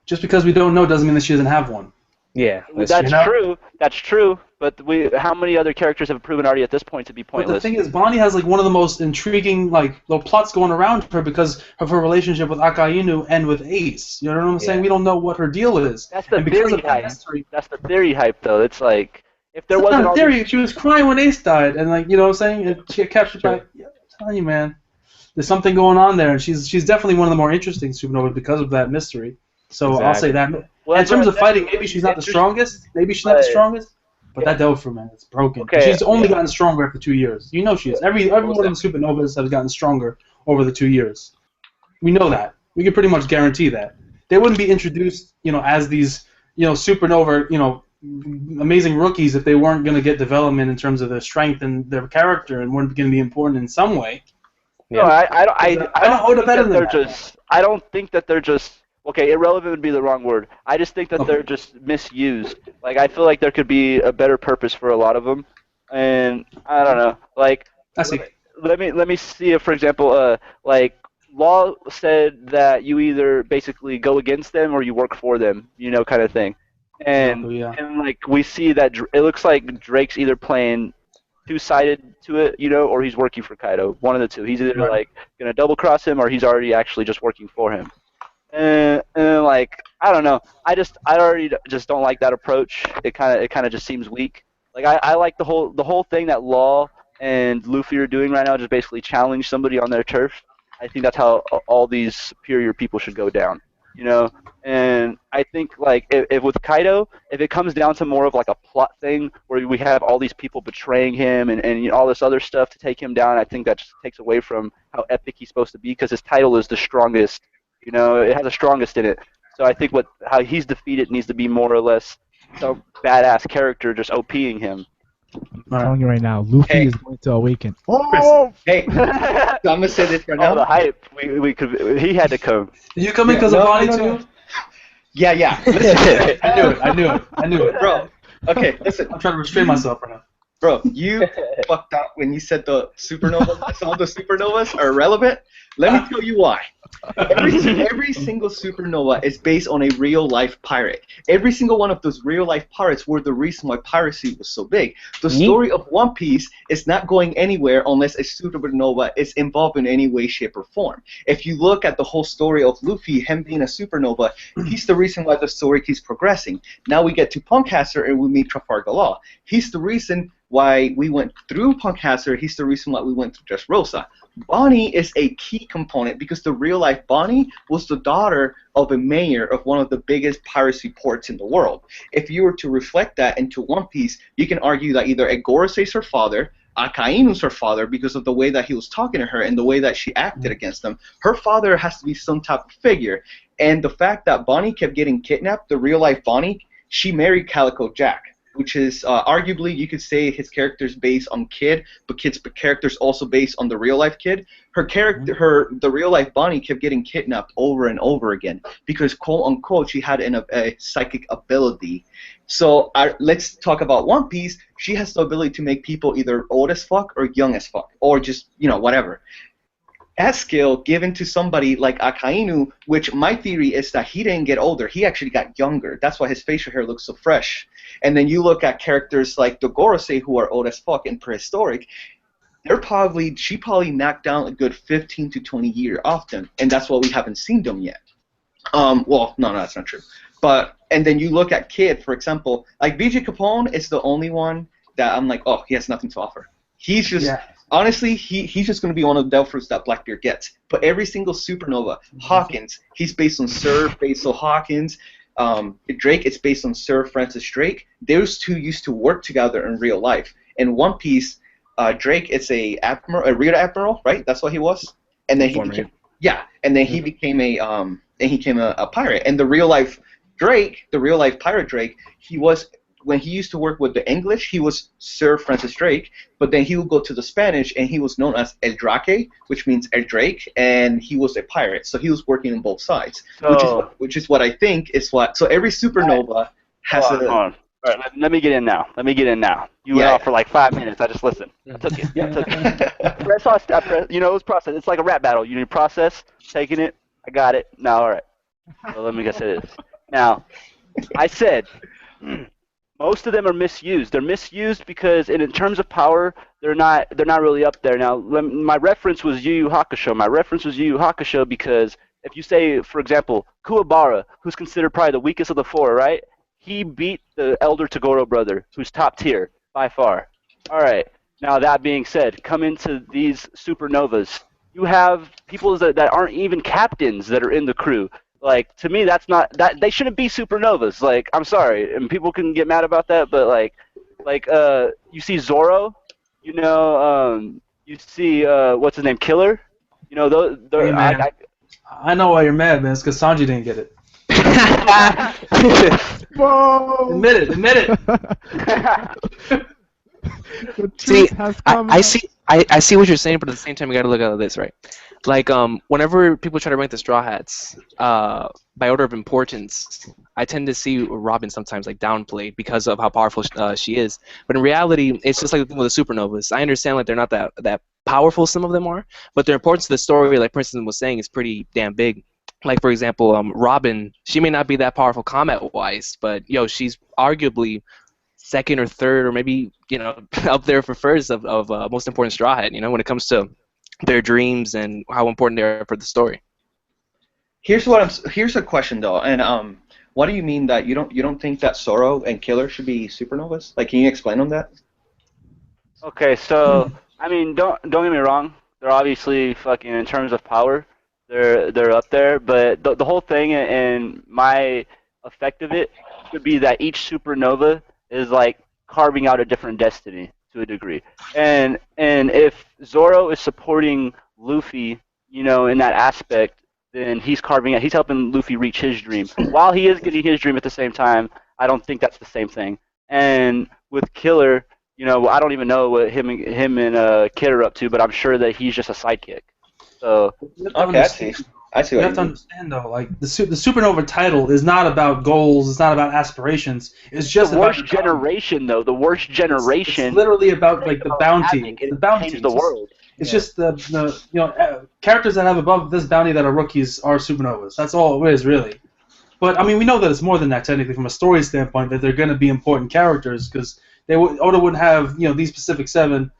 Just because we don't know doesn't mean that she doesn't have one. Yeah, That's true. That's true. But how many other characters have proven already at this point to be But pointless? the thing is, Bonnie has like one of the most intriguing like little plots going around her because of her relationship with Akainu and with Ace. You know what I'm saying? Yeah. We don't know what her deal is. That's the And because theory of that hype. mystery, That's the theory hype, though. It's like if there it's wasn't not a all theory. these... She was crying when Ace died, and like you know what I'm saying, and she got captured by. Yeah, I'm telling you, man, there's something going on there, and she's definitely one of the more interesting supernovas because of that mystery. So I'll say that. Well, And in terms of that's fighting, maybe she's not the strongest. Maybe she's not the strongest. But that Delphi, man, it's broken. Okay, She's only gotten stronger after 2 years. You know she is. Every one of the supernovas has gotten stronger over the 2 years. We know that. We can pretty much guarantee that. They wouldn't be introduced, you know, as these, you know, supernova, you know, amazing rookies if they weren't going to get development in terms of their strength and their character and weren't going to be important in some way. No, I don't think that they're just... I don't think that they're just... Okay, irrelevant would be the wrong word. I just think that they're just misused. Like, I feel like there could be a better purpose for a lot of them, and I don't know. Like, I see. let me see if, for example, like Law said that you either basically go against them or you work for them, you know, kind of thing. And and like we see that it looks like Drake's either playing two-sided to it, you know, or he's working for Kaido. One of the two. He's either like gonna double cross him or he's already actually just working for him. And like I don't know, I already just don't like that approach. It kind of just seems weak. Like I like the whole thing that Law and Luffy are doing right now, just basically challenge somebody on their turf. I think that's how all these superior people should go down, you know. And I think like if with Kaido, if it comes down to more of like a plot thing where we have all these people betraying him and you know, all this other stuff to take him down, I think that just takes away from how epic he's supposed to be because his title is the strongest. You know, it has the strongest in it. So I think how he's defeated needs to be more or less some badass character just OPing him. I'm telling you right now, Luffy is going to awaken. Oh! Hey, so I'm gonna say this right now. Oh, the hype. He had to come. Did you come in because of Bonnie too? Yeah. Listen, I knew it. bro. Okay, listen. I'm trying to restrain myself right now. Bro, you fucked up when you said the supernovas. All the supernovas are irrelevant. Let me tell you why. Every single supernova is based on a real-life pirate. Every single one of those real-life pirates were the reason why piracy was so big. The story of One Piece is not going anywhere unless a supernova is involved in any way, shape, or form. If you look at the whole story of Luffy, him being a supernova, he's the reason why the story keeps progressing. Now we get to Punkcaster and we meet Trafalgar Law. He's the reason why we went through Punkcaster. He's the reason why we went through Dressrosa. Bonnie is a key component because the real-life Bonnie was the daughter of a mayor of one of the biggest piracy ports in the world. If you were to reflect that into One Piece, you can argue that either Agorase is her father, Akainu's her father because of the way that he was talking to her and the way that she acted against him. Her father has to be some type of figure. And the fact that Bonnie kept getting kidnapped, the real-life Bonnie, she married Calico Jack, which is arguably, you could say his character's based on Kid, but Kid's character's also based on the real-life Kid. Her character, the real-life Bonnie kept getting kidnapped over and over again because, quote-unquote, she had a psychic ability. So let's talk about One Piece. She has the ability to make people either old as fuck or young as fuck, or just, you know, whatever. That skill given to somebody like Akainu, which my theory is that he didn't get older, he actually got younger. That's why his facial hair looks so fresh. And then you look at characters like the Gorosei who are old as fuck and prehistoric, she probably knocked down a good 15 to 20 years off them, and that's why we haven't seen them yet. Well, no, that's not true. But and then you look at Kid, for example, like BJ Capone is the only one that I'm like, oh, he has nothing to offer. He's just honestly, he's just going to be one of the devil fruits that Blackbeard gets. But every single supernova, Hawkins, he's based on Sir Basil Hawkins. Drake, it's based on Sir Francis Drake. Those two used to work together in real life. In One Piece, Drake is a rear admiral, right? That's what he was. And then he became a pirate. And the real life Drake, the real life pirate Drake, he was. When he used to work with the English, he was Sir Francis Drake, but then he would go to the Spanish, and he was known as El Drake, which means El Drake, and he was a pirate. So he was working on both sides, which is what I think is what. So every supernova has a. All right, let me get in now. You went off for like 5 minutes. I just listened. I took it. You know, it was process. It's like a rap battle. You need process, taking it. I got it. Now, all right. So let me get to this. Now, I said Most of them are misused. They're misused because, in terms of power, they're not really up there. Now, my reference was Yu Yu Hakusho. My reference was Yu Yu Hakusho because if you say, for example, Kuwabara, who's considered probably the weakest of the four, right? He beat the Elder Togoro brother, who's top tier by far. All right. Now that being said, come into these supernovas. You have people that aren't even captains that are in the crew. Like, to me, that's not that they shouldn't be supernovas. Like, I'm sorry, and people can get mad about that, but you see Zoro, you see what's his name, Killer, those. Hey, man. I know why you're mad, man. It's because Sanji didn't get it. Whoa! Admit it. The See, truth has come I out. see, I see what you're saying, but at the same time, you got to look at this, right? Like, whenever people try to rank the Straw Hats, by order of importance, I tend to see Robin sometimes like downplayed because of how powerful she is. But in reality, it's just like the thing with the supernovas. I understand like they're not that powerful. Some of them are, but their importance to the story, like Princeton was saying, is pretty damn big. Like, for example, Robin, she may not be that powerful combat-wise, but she's arguably second or third, or maybe up there for first of most important Straw Hat. When it comes to their dreams and how important they are for the story. Here's a question though, and what do you mean that you don't think that Zoro and Killer should be supernovas? Like, can you explain on that? Okay, so I mean, don't get me wrong. They're obviously fucking in terms of power, they're up there. But the whole thing and my effect of it would be that each supernova is like carving out a different destiny to a degree. And if Zoro is supporting Luffy, in that aspect, then he's helping Luffy reach his dream. While he is getting his dream at the same time, I don't think that's the same thing. And with Killer, I don't even know what him and Kid are up to, but I'm sure that he's just a sidekick. So Okay, I see You what have you to mean. understand though, like the supernova title is not about goals, it's not about aspirations. It's just the about worst generation, though. The worst generation. It's literally about like the bounty. Havoc, and The bounty. change the world. It's just the characters that have above this bounty that are rookies are supernovas. That's all it is really. But I mean, we know that it's more than that technically from a story standpoint. That they're going to be important characters because Oda wouldn't have these specific seven,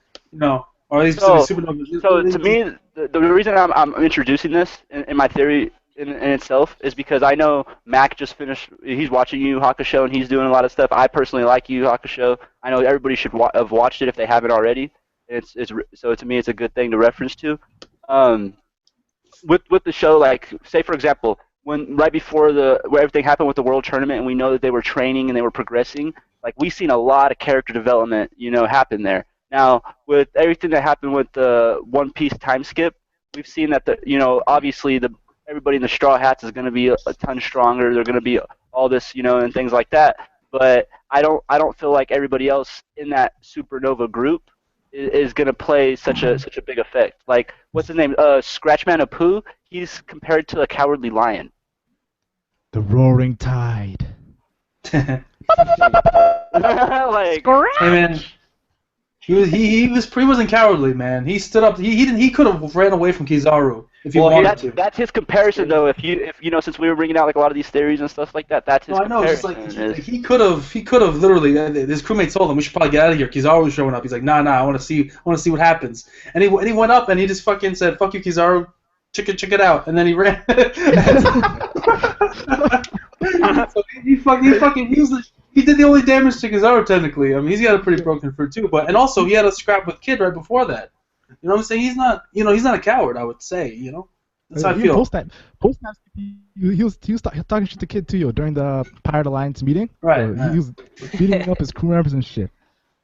or these specific supernovas. So to me, the reason I'm introducing this in my theory in itself is because I know Mac just finished. He's watching Yu Yu Hakusho and he's doing a lot of stuff. I personally like Yu Yu Hakusho. I know everybody should have watched it if they haven't already. So to me, it's a good thing to reference to. With the show, like say for example, when right before where everything happened with the World Tournament, and we know that they were training and they were progressing. Like we've seen a lot of character development, happen there. Now with everything that happened with the One Piece time skip, we've seen that obviously everybody in the Straw Hats is going to be a ton stronger. They're going to be all this, and things like that. But I don't feel like everybody else in that supernova group is going to play such a big effect. Like what's his name? Scratchman Apu. He's compared to a cowardly lion. The roaring tide. Like, Hey man, he wasn't cowardly, man. He stood up. He could have ran away from Kizaru if he wanted to. That's his comparison though. If since we were bringing out like a lot of these theories and stuff like that, that's his I know. It's comparison. just like he could have literally. His crewmate told him we should probably get out of here. Kizaru's showing up. He's like, nah, I want to see what happens. And he went up and he just fucking said, "Fuck you, Kizaru. Check it out." And then he ran. So he did the only damage to Kizaru technically. I mean, he's got a pretty broken fruit too. And also he had a scrap with Kid right before that. You know what I'm saying? He's not a coward. I would say. That's how I feel. Post time, he was talking shit to Kid too, during the Pirate Alliance meeting. Right. So he was beating up his crew members and shit.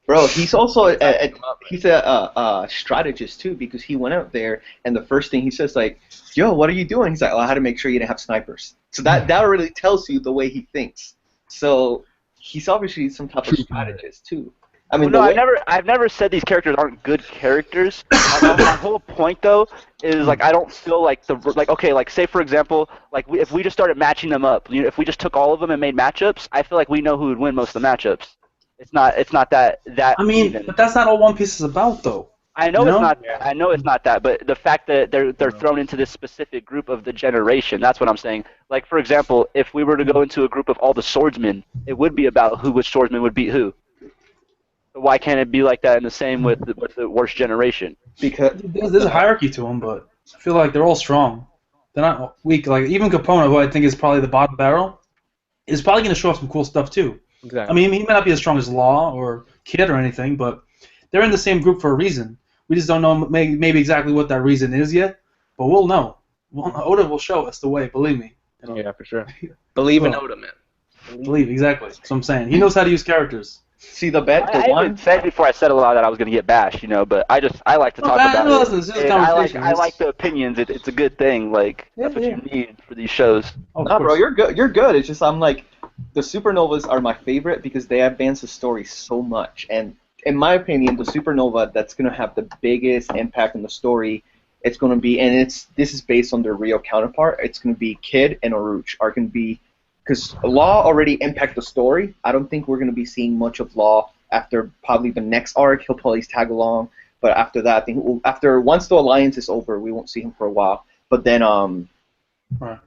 Bro, he's also a strategist too, because he went out there and the first thing he says like, "Yo, what are you doing?" He's like, "Oh, I had to make sure you didn't have snipers." So that really tells you the way he thinks. So he's obviously some type of strategist too. I mean, I've never said these characters aren't good characters. My whole point though is like I don't feel like say for example if we just started matching them up, if we just took all of them and made matchups, I feel like we know who would win most of the matchups. It's not that. I mean, even. but that's not all One Piece is about, though. I know You it's know? not. I know it's not that, but the fact that they're thrown into this specific group of the generation, that's what I'm saying. Like for example, if we were to go into a group of all the swordsmen, it would be about which swordsman would beat who. So why can't it be like that in the same with the worst generation? Because There's a hierarchy to them, but I feel like they're all strong. They're not weak. Like even Capone, who I think is probably the bottom barrel, is probably going to show off some cool stuff too. Exactly. I mean, he may not be as strong as Law or Kid or anything, but they're in the same group for a reason. We just don't know maybe exactly what that reason is yet, but we'll know. Oda will show us the way. Believe me. You know? Yeah, for sure. Believe in Well, Oda, man. Believe exactly. That's what I'm saying. He knows how to use characters. see the bet, the I one. even said before I said a lot that I was gonna get bashed, but I like to talk about it. It's just a And I conversation. like the opinions. It's a good thing. Like that's what you need for these shows. Oh, of Nah, bro, course. you're good. You're good. It's just I'm like, the Supernovas are my favorite because they advance the story so much. And in my opinion, the Supernova that's gonna have the biggest impact on the story, it's gonna be, and this is based on their real counterpart. It's gonna be Kid and Orochi are gonna be, because Law already impacted the story. I don't think we're gonna be seeing much of Law after probably the next arc. He'll probably tag along, but after that, I think once the alliance is over, we won't see him for a while. But then Right.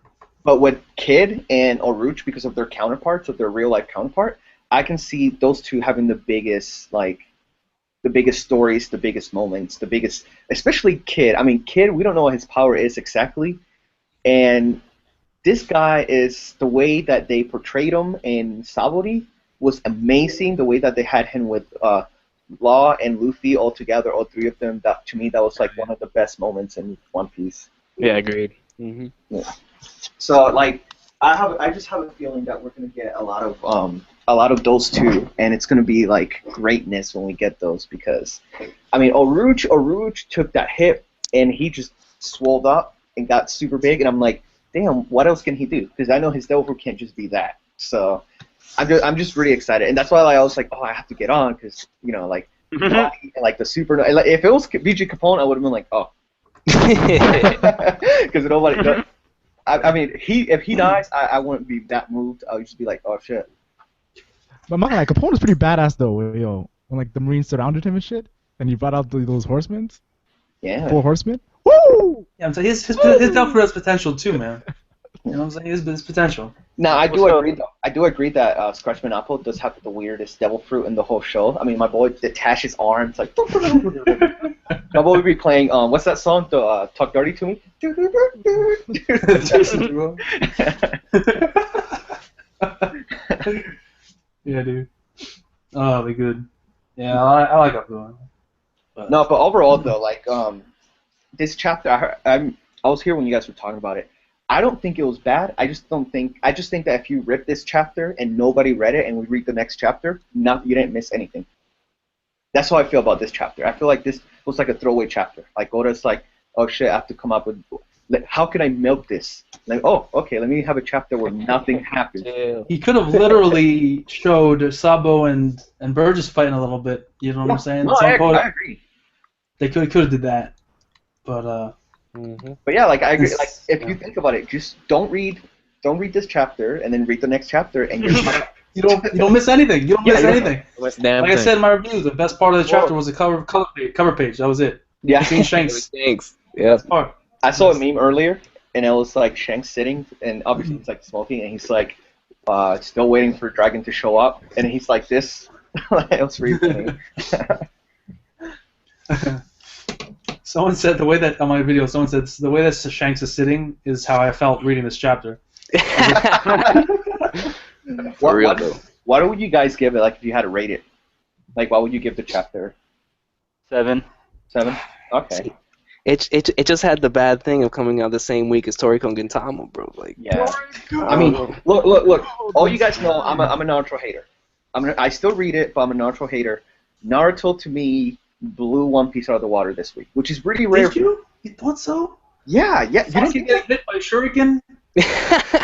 But with Kid and Orochi, because of their counterparts, of their real life counterpart, I can see those two having the biggest stories, the biggest moments, the biggest, especially Kid. I mean, Kid, we don't know what his power is exactly, and this guy is, the way that they portrayed him in Sabori was amazing. The way that they had him with Law and Luffy all together, all three of them, that to me that was like one of the best moments in One Piece. Yeah, agreed. Mm-hmm. Yeah. So like I just have a feeling that we're gonna get a lot of those two, and it's gonna be like greatness when we get those, because I mean Orochi took that hit and he just swelled up and got super big, and I'm like, damn, what else can he do? Because I know his devil fruit can't just be that. So I'm just really excited, and that's why I was like, oh, I have to get on, because like like the super, if it was VG Capone, I would have been like, oh. Because nobody does. I mean, if he dies, I wouldn't be that moved. I would just be like, oh shit. But Manga, like, Capone was pretty badass though, yo. When like the Marines surrounded him and shit, and he brought out those horsemen. Yeah. 4 horsemen. Woo! Yeah, I'm saying his Devil Fruit has potential too, man. You know what I'm saying? His potential. Now I do agree though. I do agree that Scratchman Apple does have the weirdest devil fruit in the whole show. I mean, my boy detached his arms like. My boy would be playing what's that song? The Talk Dirty to Me. Yeah, dude. Oh, that'd be good. Yeah, I like Apple. No, but overall though, like this chapter, I was here when you guys were talking about it. I don't think it was bad. I just think that if you rip this chapter and nobody read it and we read the next chapter, you didn't miss anything. That's how I feel about this chapter. I feel like this was like a throwaway chapter. Like Oda's like, oh shit, I have to come up with, how can I milk this? Like, oh, okay, let me have a chapter where nothing happens. He could have literally showed Sabo and Burgess fighting a little bit. You know what I'm saying? No, I agree. They could have did that, but But yeah, like I agree. Like if you think about it, just don't read this chapter and then read the next chapter, and you don't miss anything. You don't miss anything. Damn Like I said in my review, the best part of the chapter was the cover page. That was it. yeah. Seeing Shanks. Thanks. Yeah. Part. I saw a meme earlier, and it was like Shanks sitting, and obviously he's like smoking, and he's like, still waiting for Dragon to show up, and he's like this. It was really funny. Someone said the way that on my video, someone said the way that Shanks is sitting is how I felt reading this chapter. For real though. What would you guys give it? Like if you had to rate it, like what would you give the chapter? 7. 7. Okay. It just had the bad thing of coming out the same week as Toriko and Gintama, bro. Like, Yeah. I mean, look. All you guys know, I'm a Naruto hater. I still read it, but I'm a Naruto hater. Naruto to me blew One Piece out of the water this week, which is really rare. Did you? You thought so? Yeah. You didn't Sasuke getting hit by Shuriken?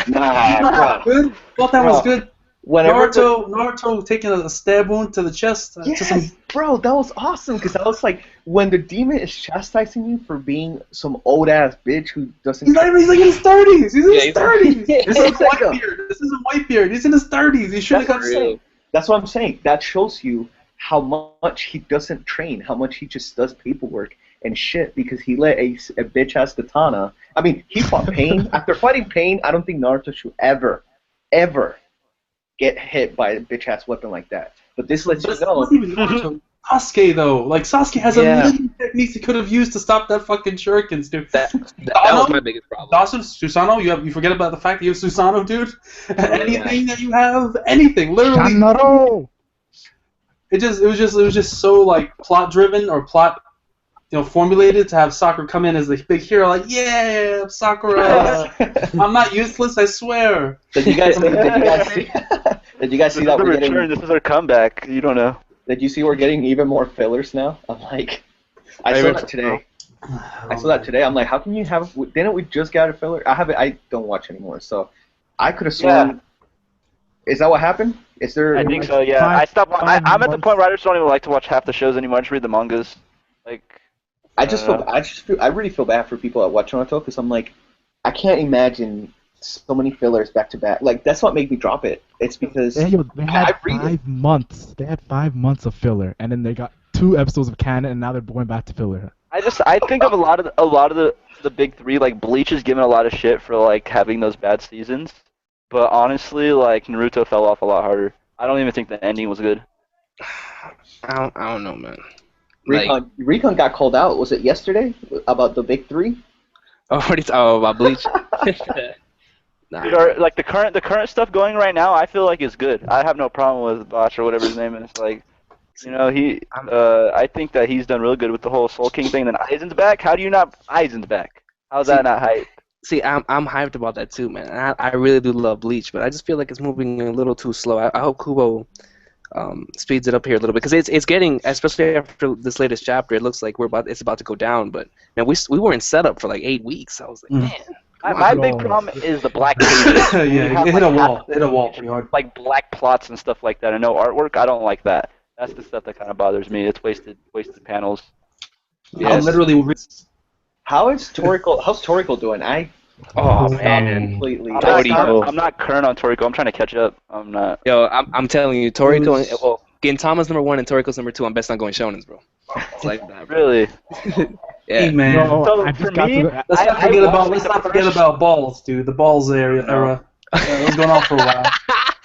Nah, bro. Good. Thought that was good. Whenever Naruto taking a stab wound to the chest. Yes, bro, that was awesome, because I was like, when the demon is chastising you for being some old ass bitch who doesn't. He's like in his 30s. He's in his 30s. Yeah, This is Whitebeard. This isn't Whitebeard. He's in his 30s. He should have got saved. That's what I'm saying. That shows you how much he doesn't train, how much he just does paperwork and shit because he let a bitch ass katana. I mean, he fought Pain. After fighting Pain, I don't think Naruto should ever get hit by a bitch ass weapon like that. But this lets you know. Even Naruto. Sasuke though, like Sasuke has a million techniques he could have used to stop that fucking shurikens, dude. That was my biggest problem. Dawson, Susanoo, you forget about the fact that you have Susanoo, dude. Anything that you have, anything, literally. Shanaro! It was just so like plot driven or plot, formulated to have Sakura come in as the big hero, like Sakura, I'm not useless, I swear. Did you guys see? Did you guys see that we're getting? This is our comeback. You don't know. Did you see we're getting even more fillers now? I'm like, I saw that today. I'm like, how can you have? Didn't we just get a filler? I don't watch anymore, so I could have sworn. Yeah. Is that what happened? Is there? I think so. Yeah, I stopped. I'm at the point where I just don't even like to watch half the shows anymore. I just read the mangas. Like, I really feel bad for people that watch Naruto because I'm like, I can't imagine so many fillers back to back. Like that's what made me drop it. It's because they had 5 months. They had 5 months of filler, and then they got 2 episodes of canon, and now they're going back to filler. I think of a lot of the big three. Like Bleach is given a lot of shit for like having those bad seasons, but honestly, like Naruto fell off a lot harder. I don't even think the ending was good. I don't know, man. Recon got called out. Was it yesterday about the big three? Oh, what are you talking about Bleach? Nah. Dude, like the current stuff going right now, I feel like is good. I have no problem with Botch or whatever his name is. Like, I think that he's done really good with the whole Soul King thing. And then Aizen's back. How do you not? Aizen's back. How's that not hype? See, I'm hyped about that too, man. I really do love Bleach, but I just feel like it's moving a little too slow. I hope Kubo speeds it up here a little bit because it's getting, especially after this latest chapter, it looks like it's about to go down. But man, we were in setup for like 8 weeks. I was like, man. My big problem is the black pages. Yeah, it hit a wall. Hit a wall pretty hard. Like black plots and stuff like that, and no artwork. I don't like that. That's the stuff that kind of bothers me. It's wasted panels. Yeah, literally. How's Toriko doing? Oh man, completely. I'm not current on Toriko. I'm trying to catch up. I'm not. Yo, I'm telling you, Toriko. Gintama's number 1 and Toriko's number 2. I'm best not going shonens, bro. It's like that. Bro. Really? Yeah. Hey, man. So for me, let's not forget about balls, dude. The balls era. It was going on for a while.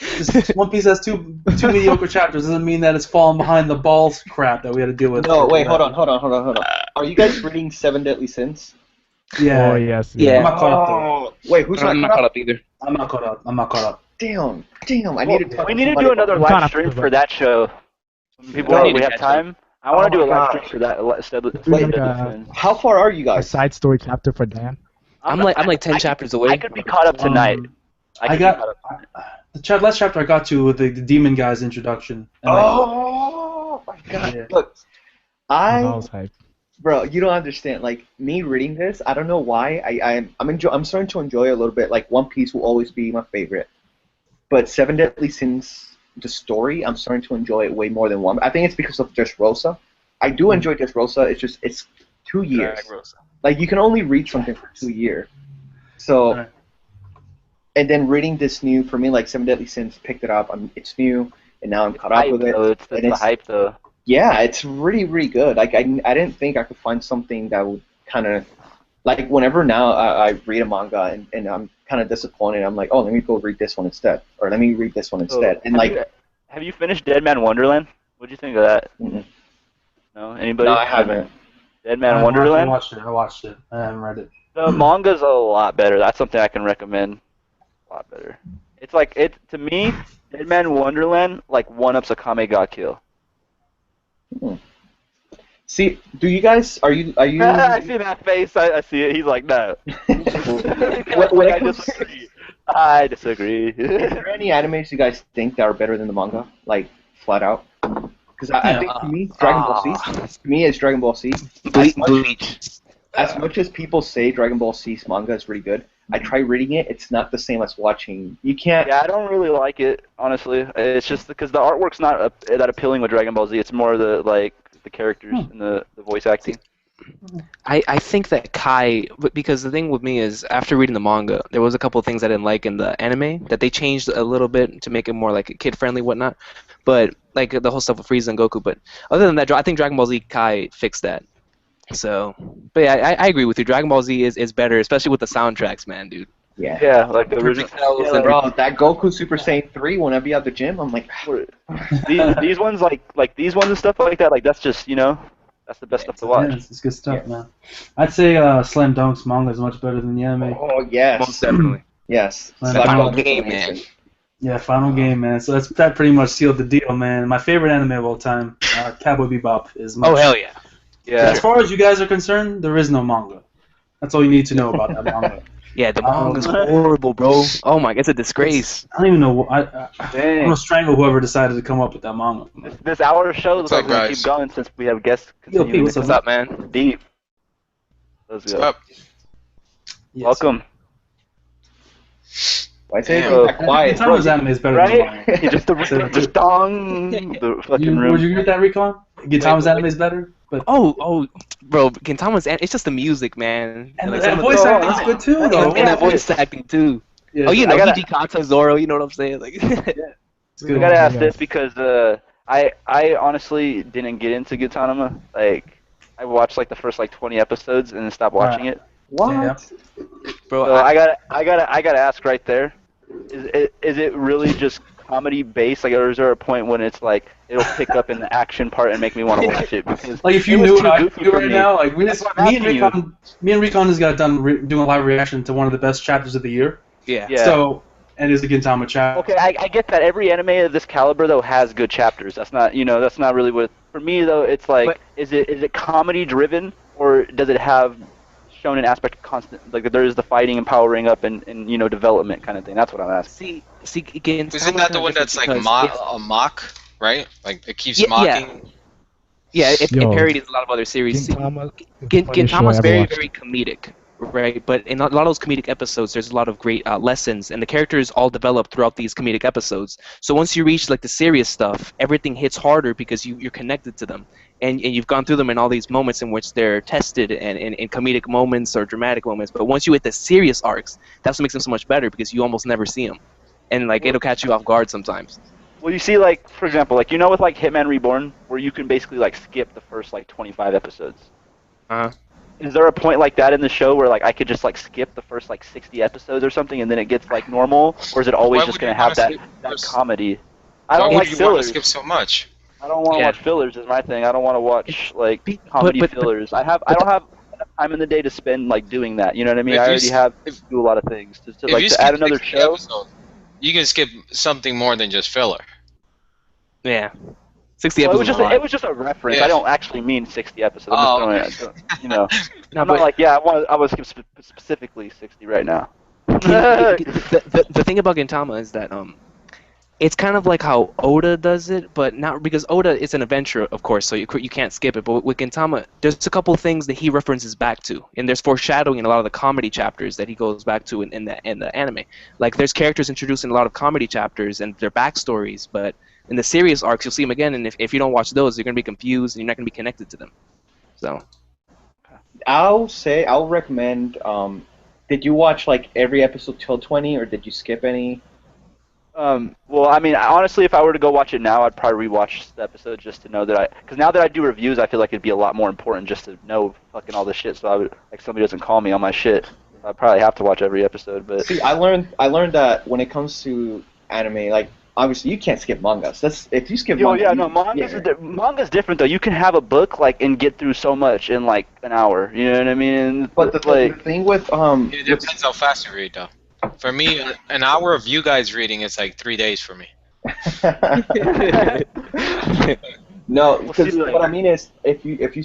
Just One Piece has two mediocre chapters doesn't mean that it's falling behind the balls crap that we had to deal with. No, wait, hold on. Are you guys reading Seven Deadly Sins? Yeah. Oh yes. Yeah. I'm not caught up though. Wait, who's I'm not caught up either. I'm not caught up. Damn. I need to talk. We need to do another live stream for that show. People, we have time. I want to do a live stream for that. How far are you A guys? side story chapter for Dan. I'm like 10 chapters away. I could be caught up tonight. The last chapter I got to with the demon guy's introduction. And Oh my god! Yeah. Look, That was hype. bro, you don't understand. Like me reading this, I don't know why. I'm starting to enjoy it a little bit. Like One Piece will always be my favorite, but Seven Deadly Sins, the story, I'm starting to enjoy it way more than one. I think it's because of Dressrosa. I do enjoy Dressrosa. It's 2 years. Like you can only read something for 2 years. So. Right. And then reading this new, for me, like Seven Deadly Sins, picked it up. It's new, and now I'm caught up with it. It's the hype, though. Yeah, it's really, really good. Like I didn't think I could find something that would kind of, like whenever now I read a manga and I'm kind of disappointed. I'm like, oh, let me go read this one instead, or let me read this one instead. And have you finished Dead Man Wonderland? What'd you think of that? Mm-mm. No, anybody? No, I haven't. Dead Man Wonderland. I watched it. I haven't read it. The manga's a lot better. That's something I can recommend. Lot better. It's like to me, Dead Man Wonderland like one-ups a Kame ga Kill. See, do you guys are you? I see that face. I see it. He's like, no. I disagree. Is there any animes you guys think that are better than the manga, like flat out? Because I think to me, Dragon Ball Z. To me, it's Dragon Ball Z. Bleach. As much as people say Dragon Ball C's manga is really good, I try reading it. It's not the same as watching. You can't. Yeah, I don't really like it, honestly. It's just because the artwork's not that appealing with Dragon Ball Z. It's more the characters and the voice acting. I think that Kai, because the thing with me is after reading the manga, there was a couple of things I didn't like in the anime that they changed a little bit to make it more like kid friendly, whatnot. But like the whole stuff with Frieza and Goku. But other than that, I think Dragon Ball Z Kai fixed that. So, but yeah, I agree with you. Dragon Ball Z is better, especially with the soundtracks, man, dude. Yeah. Yeah, like the original. Cells Yeah, and bro, that Goku Super Saiyan 3, when I be at the gym, I'm like, these ones like these ones and stuff like that. Like that's just that's the best stuff to watch. Yeah, it's good stuff, man. I'd say Slam Dunk's manga is much better than the anime. oh, yes. Most definitely. Yes. The Slap final Dunk game, is man. amazing. Yeah, final game, man. So that pretty much sealed the deal, man. My favorite anime of all time, Cowboy Bebop, is. Oh hell yeah. Yeah. As far as you guys are concerned, there is no manga. That's all you need to know about that manga. Yeah, the manga's horrible, bro. Oh my, it's a disgrace. I don't even know. I'm Dang. gonna strangle whoever decided to come up with that manga. This hour show looks What's like up, we're gonna guys? keep going since we have guests Yo, Pete, continuing what's to What's up, man? come deep. Let's What's go. up? Yes. Welcome. Why say Damn. it that quiet? Gintama's anime is better than the Right? manga. just the dong the fucking Would room. you agree with that, Recon? Gintama's anime is better, but Oh, bro, Gintama's it's just the music, man. and like the some of voice the- acting is good too, though. and that voice acting too. Yeah, Oh, you know, I gotta- Hijikata, Zoro, you know what I'm saying? Like, it's I good. gotta ask Yeah. this because I honestly didn't get into Gintama. Like I watched like the first like 20 episodes and then stopped watching it. What? Yeah. bro, So I gotta ask right there. Is it really just comedy based? Like, or is there a point when it's like it'll pick up in the action part and make me want to watch it? Because Like if you it was knew too what I goofy do for right me. now, like That's what I'm asking you. me and Recon just got done doing a live reaction to one of the best chapters of the year. yeah. Yeah. So, and it's a Gintama chapter. Okay, I get that every anime of this caliber though has good chapters. That's not that's not really what for me though. It's like But- is it comedy driven or does it have shown an aspect of constant like there is the fighting and powering up and development kind of thing. That's what I'm asking. See, Gintama Isn't that the one that's like a mock, right? Like it keeps mocking. Yeah, it Yo, parodies a lot of other series. See, Gintama is the funniest show Gintama's I ever very, watched. very comedic, right? But in a lot of those comedic episodes, there's a lot of great lessons, and the characters all develop throughout these comedic episodes. So once you reach like the serious stuff, everything hits harder because you're connected to them, and you've gone through them in all these moments in which they're tested and in comedic moments or dramatic moments. But once you hit the serious arcs, that's what makes them so much better because you almost never see them, and like it'll catch you off guard sometimes. Well, you see, like for example, like with like Hitman Reborn, where you can basically like skip the first like 25 episodes. Uh-huh. Is there a point like that in the show where like I could just like skip the first like 60 episodes or something, and then it gets like normal, or is it always Why just would gonna you have wanna that skip that first- comedy? I Why don't would like you want to fillers. skip so much? I don't want to Yeah. watch fillers. Is my thing. I don't want to watch like But- comedy but- fillers. I don't have enough time in the day to spend like doing that. You know what I mean? If I you already s- have if- to do a lot of things to If like you to skip add another 60 show. episodes, you can skip something more than just filler. Yeah, 60 Well, episodes. is a lot. it was just a reference. Yeah. I don't actually mean 60 episodes. Oh, I'm okay. just throwing it. No, I'm but not like I was specifically 60 right now. the thing about Gintama is that it's kind of like how Oda does it, but not because Oda is an adventure, of course, so you can't skip it. But with Gintama, there's a couple things that he references back to, and there's foreshadowing in a lot of the comedy chapters that he goes back to in the anime. Like there's characters introduced in a lot of comedy chapters and their backstories, but in the serious arcs, you'll see them again, and if you don't watch those, you're gonna be confused and you're not gonna be connected to them. So I'll recommend. Did you watch like every episode till 20, or did you skip any? Well, I mean, honestly, if I were to go watch it now, I'd probably rewatch the episode just to know that because now that I do reviews, I feel like it'd be a lot more important just to know fucking all this shit. So I would like somebody doesn't call me on my shit. I probably have to watch every episode, but See, I learned that when it comes to anime, like obviously you can't skip mangas. That's if you skip manga. yeah, no, manga's different though. You can have a book like and get through so much in like an hour. You know what I mean? But the thing with It depends how fast you read, though. For me, an hour of you guys reading is like 3 days for me. No, We'll because see later. what I mean is,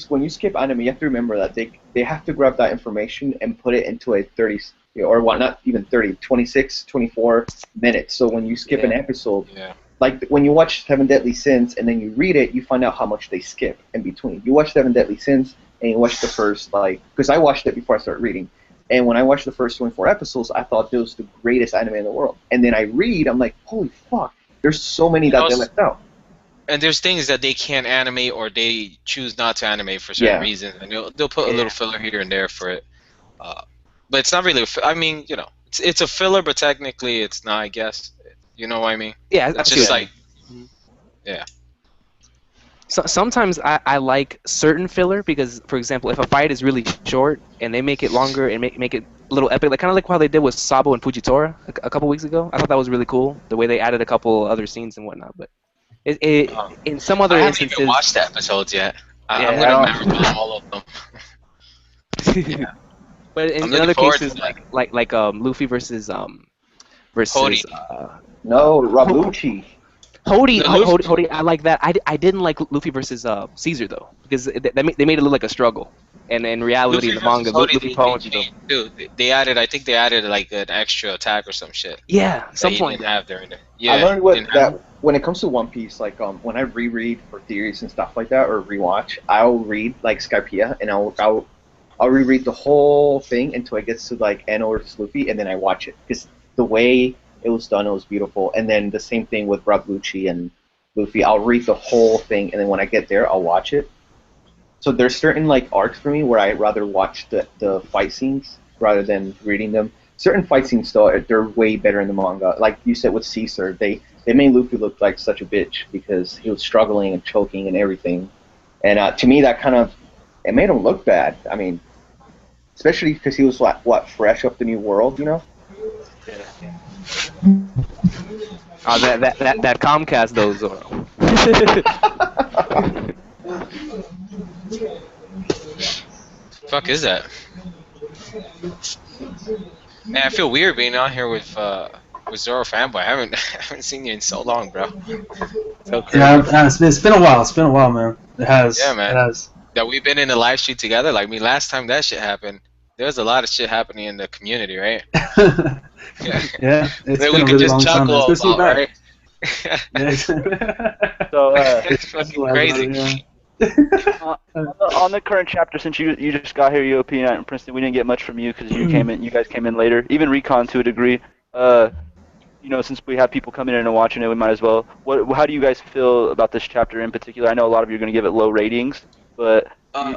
when you skip anime, you have to remember that they have to grab that information and put it into a 30 or what, not even 30, 26, 24 minutes. So when you skip an episode, Yeah. like when you watch Seven Deadly Sins and then you read it, you find out how much they skip in between. You watch Seven Deadly Sins and you watch the first because I watched it before I started reading. And when I watched the first 24 episodes, I thought it was the greatest anime in the world. And then I read, I'm like, holy fuck, there's so many that they left out. and there's things that they can't animate or they choose not to animate for certain reasons, and they'll put a little filler here and there for it. But it's not really. I mean, you know, it's a filler, but technically it's not. I guess. You know what I mean? Yeah, It's just like, yeah. So, sometimes I like certain filler because, for example, if a fight is really short and they make it longer and make it a little epic, like kind of like how they did with Sabo and Fujitora a couple weeks ago. I thought that was really cool, the way they added a couple other scenes and whatnot. But in some other I haven't instances, even watched the episodes yet. I'm Yeah, gonna marathon all of them. but in other cases, like Luffy versus Hody. No, Rabuchi. Hody, I like that. I didn't like Luffy versus Caesar though, because they made it look like a struggle, and in reality, in the manga, Luffy pwned them. Dude, they added. I think they added like an extra attack or some shit. Yeah, some that point. Didn't have there. Yeah, I learned that when it comes to One Piece, like when I reread for theories and stuff like that, or rewatch, I'll read like Skypiea, and I'll reread the whole thing until it gets to like Ano versus Luffy, and then I watch it because the way it was done, it was beautiful. And then the same thing with Rabuchi and Luffy. I'll read the whole thing, and then when I get there, I'll watch it. So there's certain like arcs for me where I rather watch the fight scenes rather than reading them. Certain fight scenes, though, they're way better in the manga. Like you said with Caesar, they made Luffy look like such a bitch because he was struggling and choking and everything. And to me, that kind of it made him look bad. I mean, especially because he was what fresh up the new world, you know. That Comcast though, Zoro. Fuck is that? Man, I feel weird being on here with Zorofanboy. I haven't seen you in so long, bro. So crazy. Yeah, it's been a while. It's been a while, man. It has. Yeah, man. It has. That we've been in the live stream together. Like, I mean, last time that shit happened, there was a lot of shit happening in the community, right? Yeah, it's then been we a could really just long time. chuckle It's good to about, see you back. right? So It's fucking crazy. on the current chapter, since you just got here, UOP and Princeton, we didn't get much from you because you guys came in later. Even Recon to a degree. You know, since we have people coming in and watching it, we might as well. How do you guys feel about this chapter in particular? I know a lot of you are going to give it low ratings, but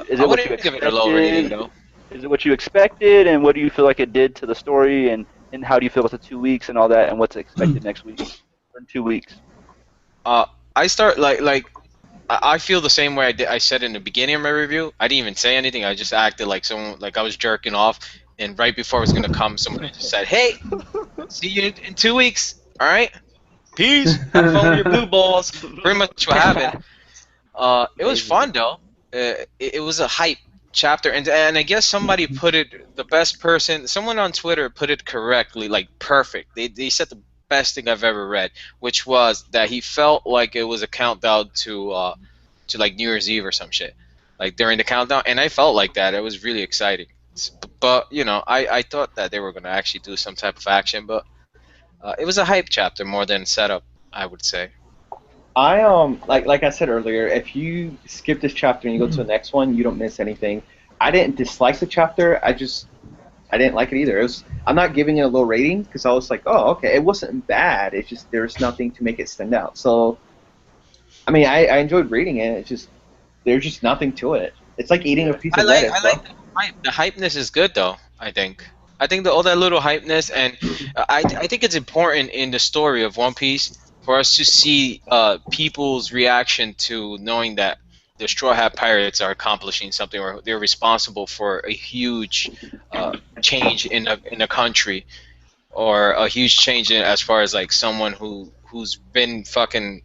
is it what you expected? Give it a low rating, though. Is it what you expected, and what do you feel like it did to the story, and how do you feel about the 2 weeks and all that, and what's expected next week or in 2 weeks? I start I feel the same way I said in the beginning of my review. I didn't even say anything. I just acted like someone, like I was jerking off, and right before I was gonna come, someone just said, "Hey, see you in 2 weeks. All right, peace. Have fun with your blue balls." Pretty much what happened. It was fun though. It was a hype chapter, and I guess somebody put it, the best person, someone on Twitter put it correctly, like perfect. They said the best thing I've ever read, which was that he felt like it was a countdown to like New Year's Eve or some shit, like during the countdown, and I felt like that. It was really exciting. But you know, I thought that they were gonna actually do some type of action, but it was a hype chapter more than setup, I would say. I like I said earlier, if you skip this chapter and you go to the next one, you don't miss anything. I didn't dislike the chapter. I didn't like it either. I'm not giving it a low rating because I was like, oh, okay, it wasn't bad. It's just there's nothing to make it stand out. So, I mean, I enjoyed reading it. It's just there's just nothing to it. It's like eating a piece of lettuce. I like the hypeness is good though. I think all that little hypeness, and I think it's important in the story of One Piece for us to see people's reaction to knowing that the Straw Hat Pirates are accomplishing something, or they're responsible for a huge change in a country, or a huge change as far as like someone who's been fucking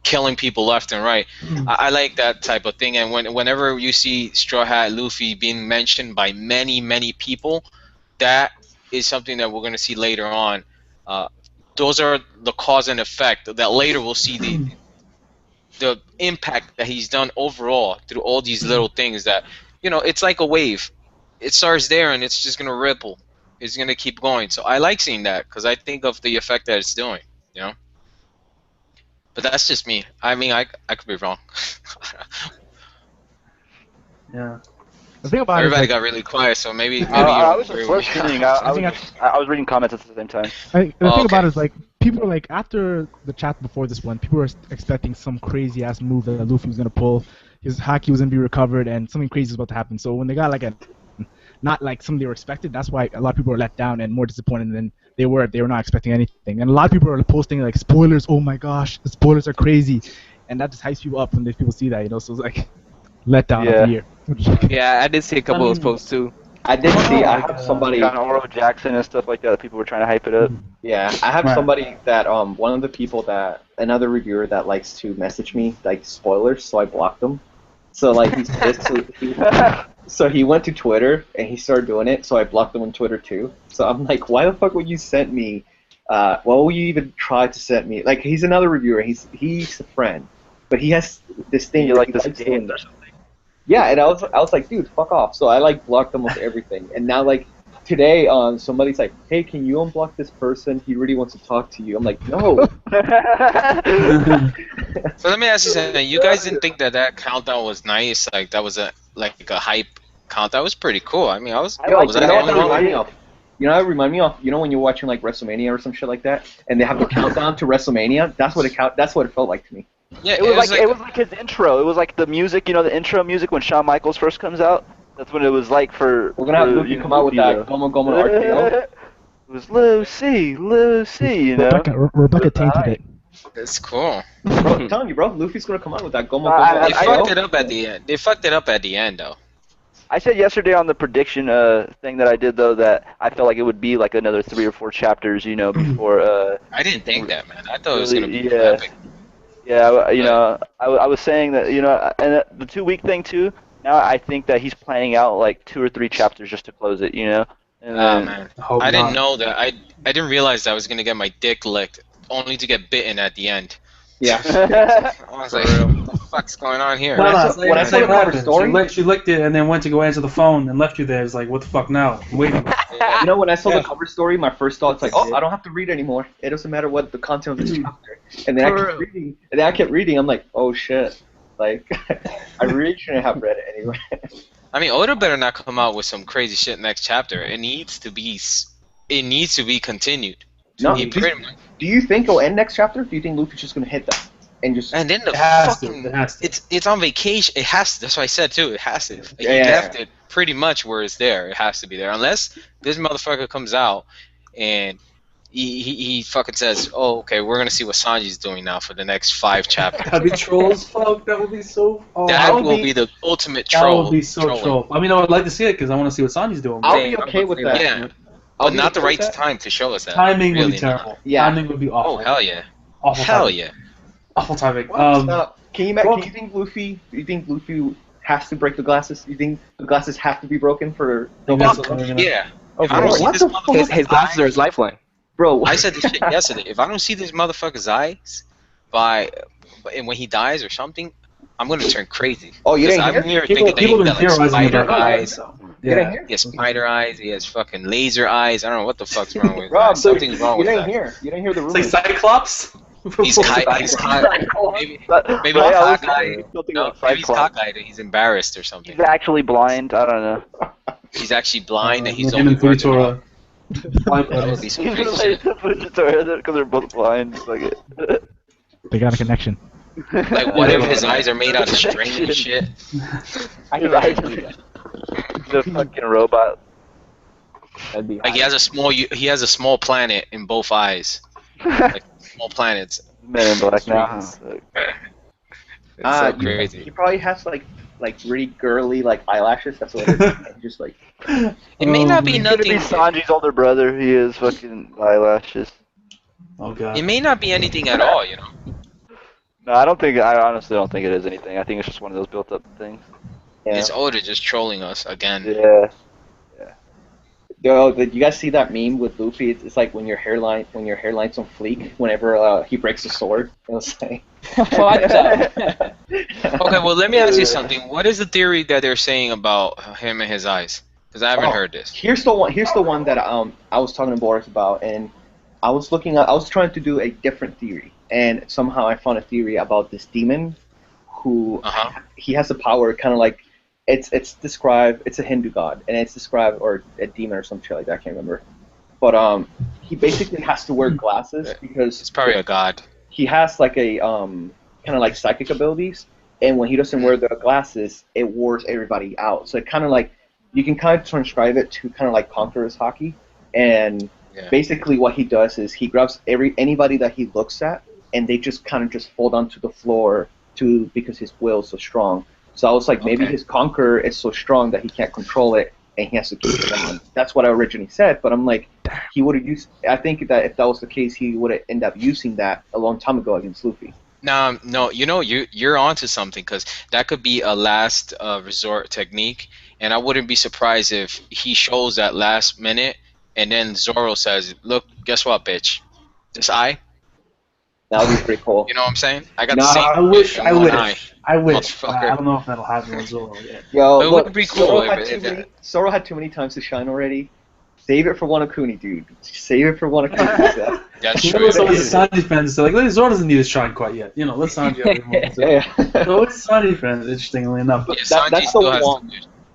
killing people left and right. I like that type of thing, and whenever you see Straw Hat Luffy being mentioned by many people, that is something that we're going to see later on. Those are the cause and effect that later we'll see the impact that he's done overall through all these little things that, you know, it's like a wave. It starts there and it's just going to ripple. It's going to keep going. So I like seeing that because I think of the effect that it's doing, you know? But that's just me. I mean, I could be wrong. Yeah. The thing about Everybody it is, got really quiet, so maybe you I was agree just with me. listening. I was reading comments at the same time. the thing about it is like people were like, after the chapter before this one, people were expecting some crazy ass move that Luffy was gonna pull. His haki was gonna be recovered, and something crazy was about to happen. So when they got like not like something they were expected, that's why a lot of people were let down and more disappointed than they were. They were not expecting anything, and a lot of people are posting like spoilers. Oh my gosh, the spoilers are crazy, and that just hypes people up when people see that, you know. So it's like let down of the year. Yeah, I did see a couple of those posts too. I did see. I have somebody. John Oro Jackson and stuff like that. People were trying to hype it up. Yeah, I have somebody that one of the people that another reviewer that likes to message me like spoilers, so I blocked him. So like so he went to Twitter and he started doing it, so I blocked him on Twitter too. So I'm like, why the fuck would you send me? Why would you even try to send me? Like, he's another reviewer. He's a friend, but he has this thing. You like this game or something? Yeah, and I was like, dude, fuck off. So I like blocked almost everything, and now like today, somebody's like, hey, can you unblock this person? He really wants to talk to you. I'm like, no. So let me ask you something. You guys didn't think that countdown was nice? Like that was a hype countdown. That was pretty cool. I mean, was that the only one? You know what it remind me of? You know when you're watching like WrestleMania or some shit like that, and they have the countdown to WrestleMania? That's what it felt like to me. Yeah, it was like his intro. It was like the music, you know, the intro music when Shawn Michaels first comes out. That's what it was like for. We're gonna have Luffy come out with that Gomu Gomu RKO. It was Lucy, you know. Rebecca tainted it. That's cool. Bro, I'm telling you, bro, Luffy's gonna come out with that Gomu Gomu. They RKO. fucked it up at the end. They fucked it up at the end, though. I said yesterday on the prediction thing that I did though that I felt like it would be like another 3 or 4 chapters, you know, before. I didn't think that, man. I thought it was gonna be epic. Yeah, you know, I was saying that, you know, and the 2-week thing too. Now I think that he's planning out like 2 or 3 chapters just to close it, you know. And man, I didn't know that. I didn't realize that I was gonna get my dick licked, only to get bitten at the end. Yeah. I was like, what the fuck's going on here? When I saw the cover story, she licked it and then went to go answer the phone and left you there. It's like, what the fuck now? I'm waiting. You know, when I saw the cover story, my first thought's like, oh, I don't have to read anymore. It doesn't matter what the content of this chapter. And then I kept reading. I'm like, oh shit. Like, I really shouldn't have read it anyway. I mean, Oda better not come out with some crazy shit next chapter. It needs to be continued. No, do you think it'll end next chapter? Do you think Luffy's just gonna hit them and just? And then it has to. It's on vacation. It has to. That's what I said too. It has to. He left it pretty much where it's there. It has to be there, unless this motherfucker comes out and he fucking says, "Oh, okay, we're gonna see what Sanji's doing now for the next 5 chapters." That'd be trolls. Fuck, that would be so. Oh, that will be the ultimate troll. That would be so troll. I mean, I would like to see it because I want to see what Sanji's doing. I'll be okay with that. Yeah. But not the right time to show us that. Timing would be terrible. Yeah. Timing would be awful. Oh, hell yeah. Awful hell timing. Yeah. Awful timing. Can you think Luffy? Do you think Luffy has to break the glasses? Do you think the glasses have to be broken for? Yeah. Oh, his glasses are his lifeline. Bro, I said this shit yesterday. If I don't see this motherfucker's eyes when he dies or something, I'm gonna turn crazy. Oh, you didn't hear? I'm here thinking that he got like spider eyes. Yeah. He has spider eyes. He has fucking laser eyes. I don't know what the fuck's wrong with Rob, that. Something's wrong with that. You didn't hear the rumors. It's like Cyclops. He's maybe he's cockeyed. No, maybe he's cockeyed and he's embarrassed or something. He's actually blind. I don't know. He's actually blind and he's him only and Fujitora. He's related to Fujitora because they're both blind. Like They got a connection. Like, what if his eyes are made out of string and shit? The fucking robot. Like he has a small planet in both eyes. Like small planets. Men in Black now. It's so crazy. He probably has like really girly like eyelashes. That's what it is. Just like. It may not be nothing. He's gonna be Sanji's older brother. He has fucking eyelashes. Oh god. It may not be anything at all, you know. No, I honestly don't think it is anything. I think it's just one of those built-up things. Yeah. It's Oda just trolling us again. Yeah. Yo, did you guys see that meme with Luffy? It's like when your hairline's on fleek whenever he breaks a sword. It was like. Okay, well let me ask you something. What is the theory that they're saying about him and his eyes? Because I haven't heard this. Here's the one that I was talking to Boris about, and I was trying to do a different theory, and somehow I found a theory about this demon, who he has the power, kind of like. It's described. It's a Hindu god, and it's described, or a demon or some shit like that. I can't remember. but he basically has to wear glasses because It's probably a god. he has like a kind of like psychic abilities, and when he doesn't wear the glasses, it wears everybody out. So it kind of like you can kind of transcribe it to kind of like Conqueror's Hockey, and Yeah. basically what he does is he grabs anybody that he looks at, and they just kind of just fall down to the floor because his will is so strong. So I was like, maybe Okay. his Conqueror is so strong that he can't control it, and he has to keep it on. That's what I originally said, but I'm like, he would have used. I think that if that was the case, he would have ended up using that a long time ago against Luffy. No, you know, you're onto something because that could be a last resort technique, and I wouldn't be surprised if he shows that last minute, and then Zoro says, "Look, guess what, bitch? This eye." That would be pretty cool. You know what I'm saying? I got No, the same. I wish. in I one wish. eye. I wish. Motherfucker. I don't know if that'll happen with Zoro yet. Yo, It look, would be cool Zoro had too many times to shine already. Save it for Wano Kuni, dude. Save it for Wano Kuni. That's You true. know, some of the Sanji fans are like, Zoro doesn't need to shine quite yet. You know, let Sanji have a moment. Yeah. So it's Sanji fans, interestingly enough. Yeah, That- Sanji that's still the has one.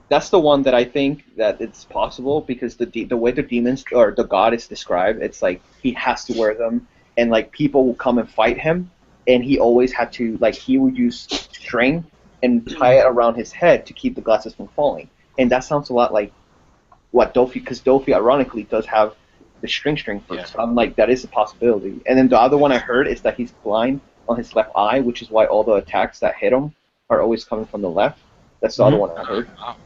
That's the one that I think that it's possible because the way the demons or the god is described, it's like he has to wear them, and like people will come and fight him, and he always had to like he would use string and tie it around his head to keep the glasses from falling, and that sounds a lot like what Dofi, because Dofi ironically does have the string first. Yeah. So I'm like that is a possibility, and then the other one I heard is that he's blind on his left eye, which is why all the attacks that hit him are always coming from the left. That's the other one I heard. Wow,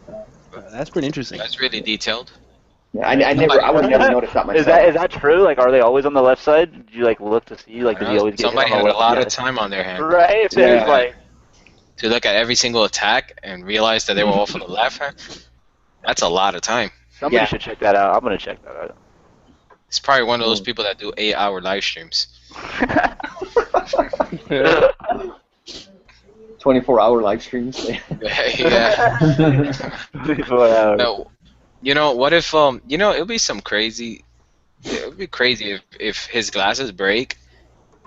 That's pretty interesting. that's really detailed. Yeah, I would never notice that myself. Is that true? Like, are they always on the left side? Did you like look to see? Like, does he always get Somebody hit on had the a left lot side? of time on their hands Right? If Yeah. there's like, to look at every single attack and realize that they were all for the left hand. That's a lot of time. somebody Yeah. should check that out. I'm gonna check that out. It's probably one of those people that do 8-hour live streams. 24-hour live streams. Yeah. Wow. No, you know what if you know it'd be some crazy. It would be crazy if his glasses break,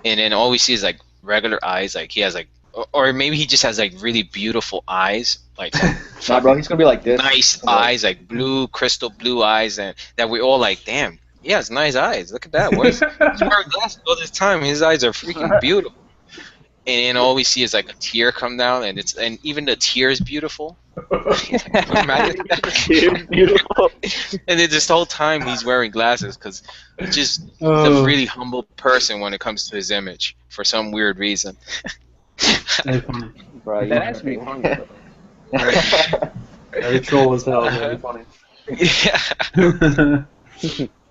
and then all we see is like regular eyes. Like he has like, or maybe he just has like really beautiful eyes, like Nah, bro, he's gonna be like this. nice eyes, like blue, crystal blue eyes, and that we all like. Damn, he has nice eyes. Look at that. He's wearing glasses all this time. His eyes are freaking beautiful. And then all we see is like a tear come down, and even the tear is beautiful. Imagine that. It's beautiful. And then this whole time he's wearing glasses because he's just he's Oh. a really humble person when it comes to his image for some weird reason. Very funny. Bro, That has to be funny. Very troll as hell. Very funny. Yeah.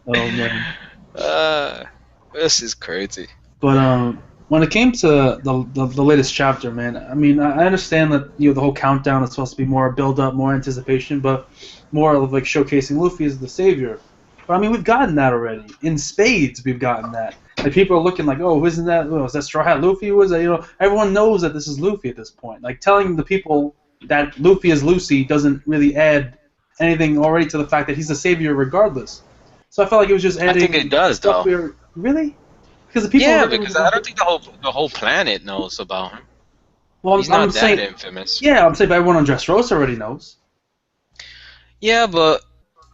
Oh man. This is crazy. But when it came to the latest chapter, man, I mean, I understand that the whole countdown is supposed to be more build up, more anticipation, but more of like showcasing Luffy as the savior. But I mean, we've gotten that already in spades. We've gotten that. Like people are looking like, oh, isn't that? Oh, is that Straw Hat Luffy? Who is that? You know, everyone knows that this is Luffy at this point. Like telling the people that Luffy is Lucy doesn't really add anything already to the fact that he's the savior regardless. So I felt like it was just adding. I think it does stuff though. Really? Because the people. Yeah, are because I don't think the whole planet knows about him. Well, He's I'm not that saying. infamous. Yeah, I'm saying, but everyone on Dressrosa already knows, Yeah, but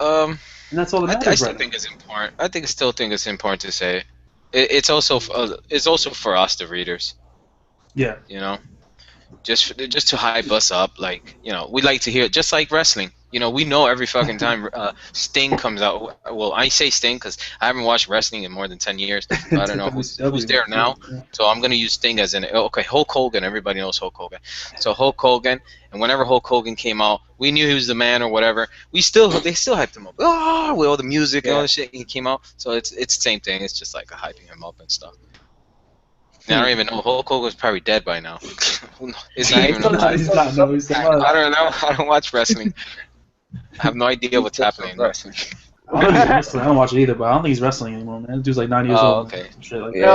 and that's all that I matters still right think it's important. Still think it's important to say. It's also for us, the readers. now. Yeah. You know, just to hype us up. Like, you know, we like to hear it, just like wrestling. You know, we know every fucking time Sting comes out. Well, I say Sting because I haven't watched wrestling in more than 10 years. I don't know who's there now. So I'm gonna use Sting as okay, Hulk Hogan. Everybody knows Hulk Hogan. So Hulk Hogan, and whenever Hulk Hogan came out, we knew he was the man or whatever. They still hyped him up. Oh, with all the music and all the shit he came out. So it's the same thing. It's just like a hyping him up and stuff. And I don't even know. Hulk Hogan's probably dead by now. Is he even alive? He's not. No, he's alive. I don't know. I don't watch wrestling. I have no idea what's happening in wrestling. I don't watch it either, but I don't think he's wrestling anymore, man. The dude's like 90 years Oh, old. okay. Shit like Yeah.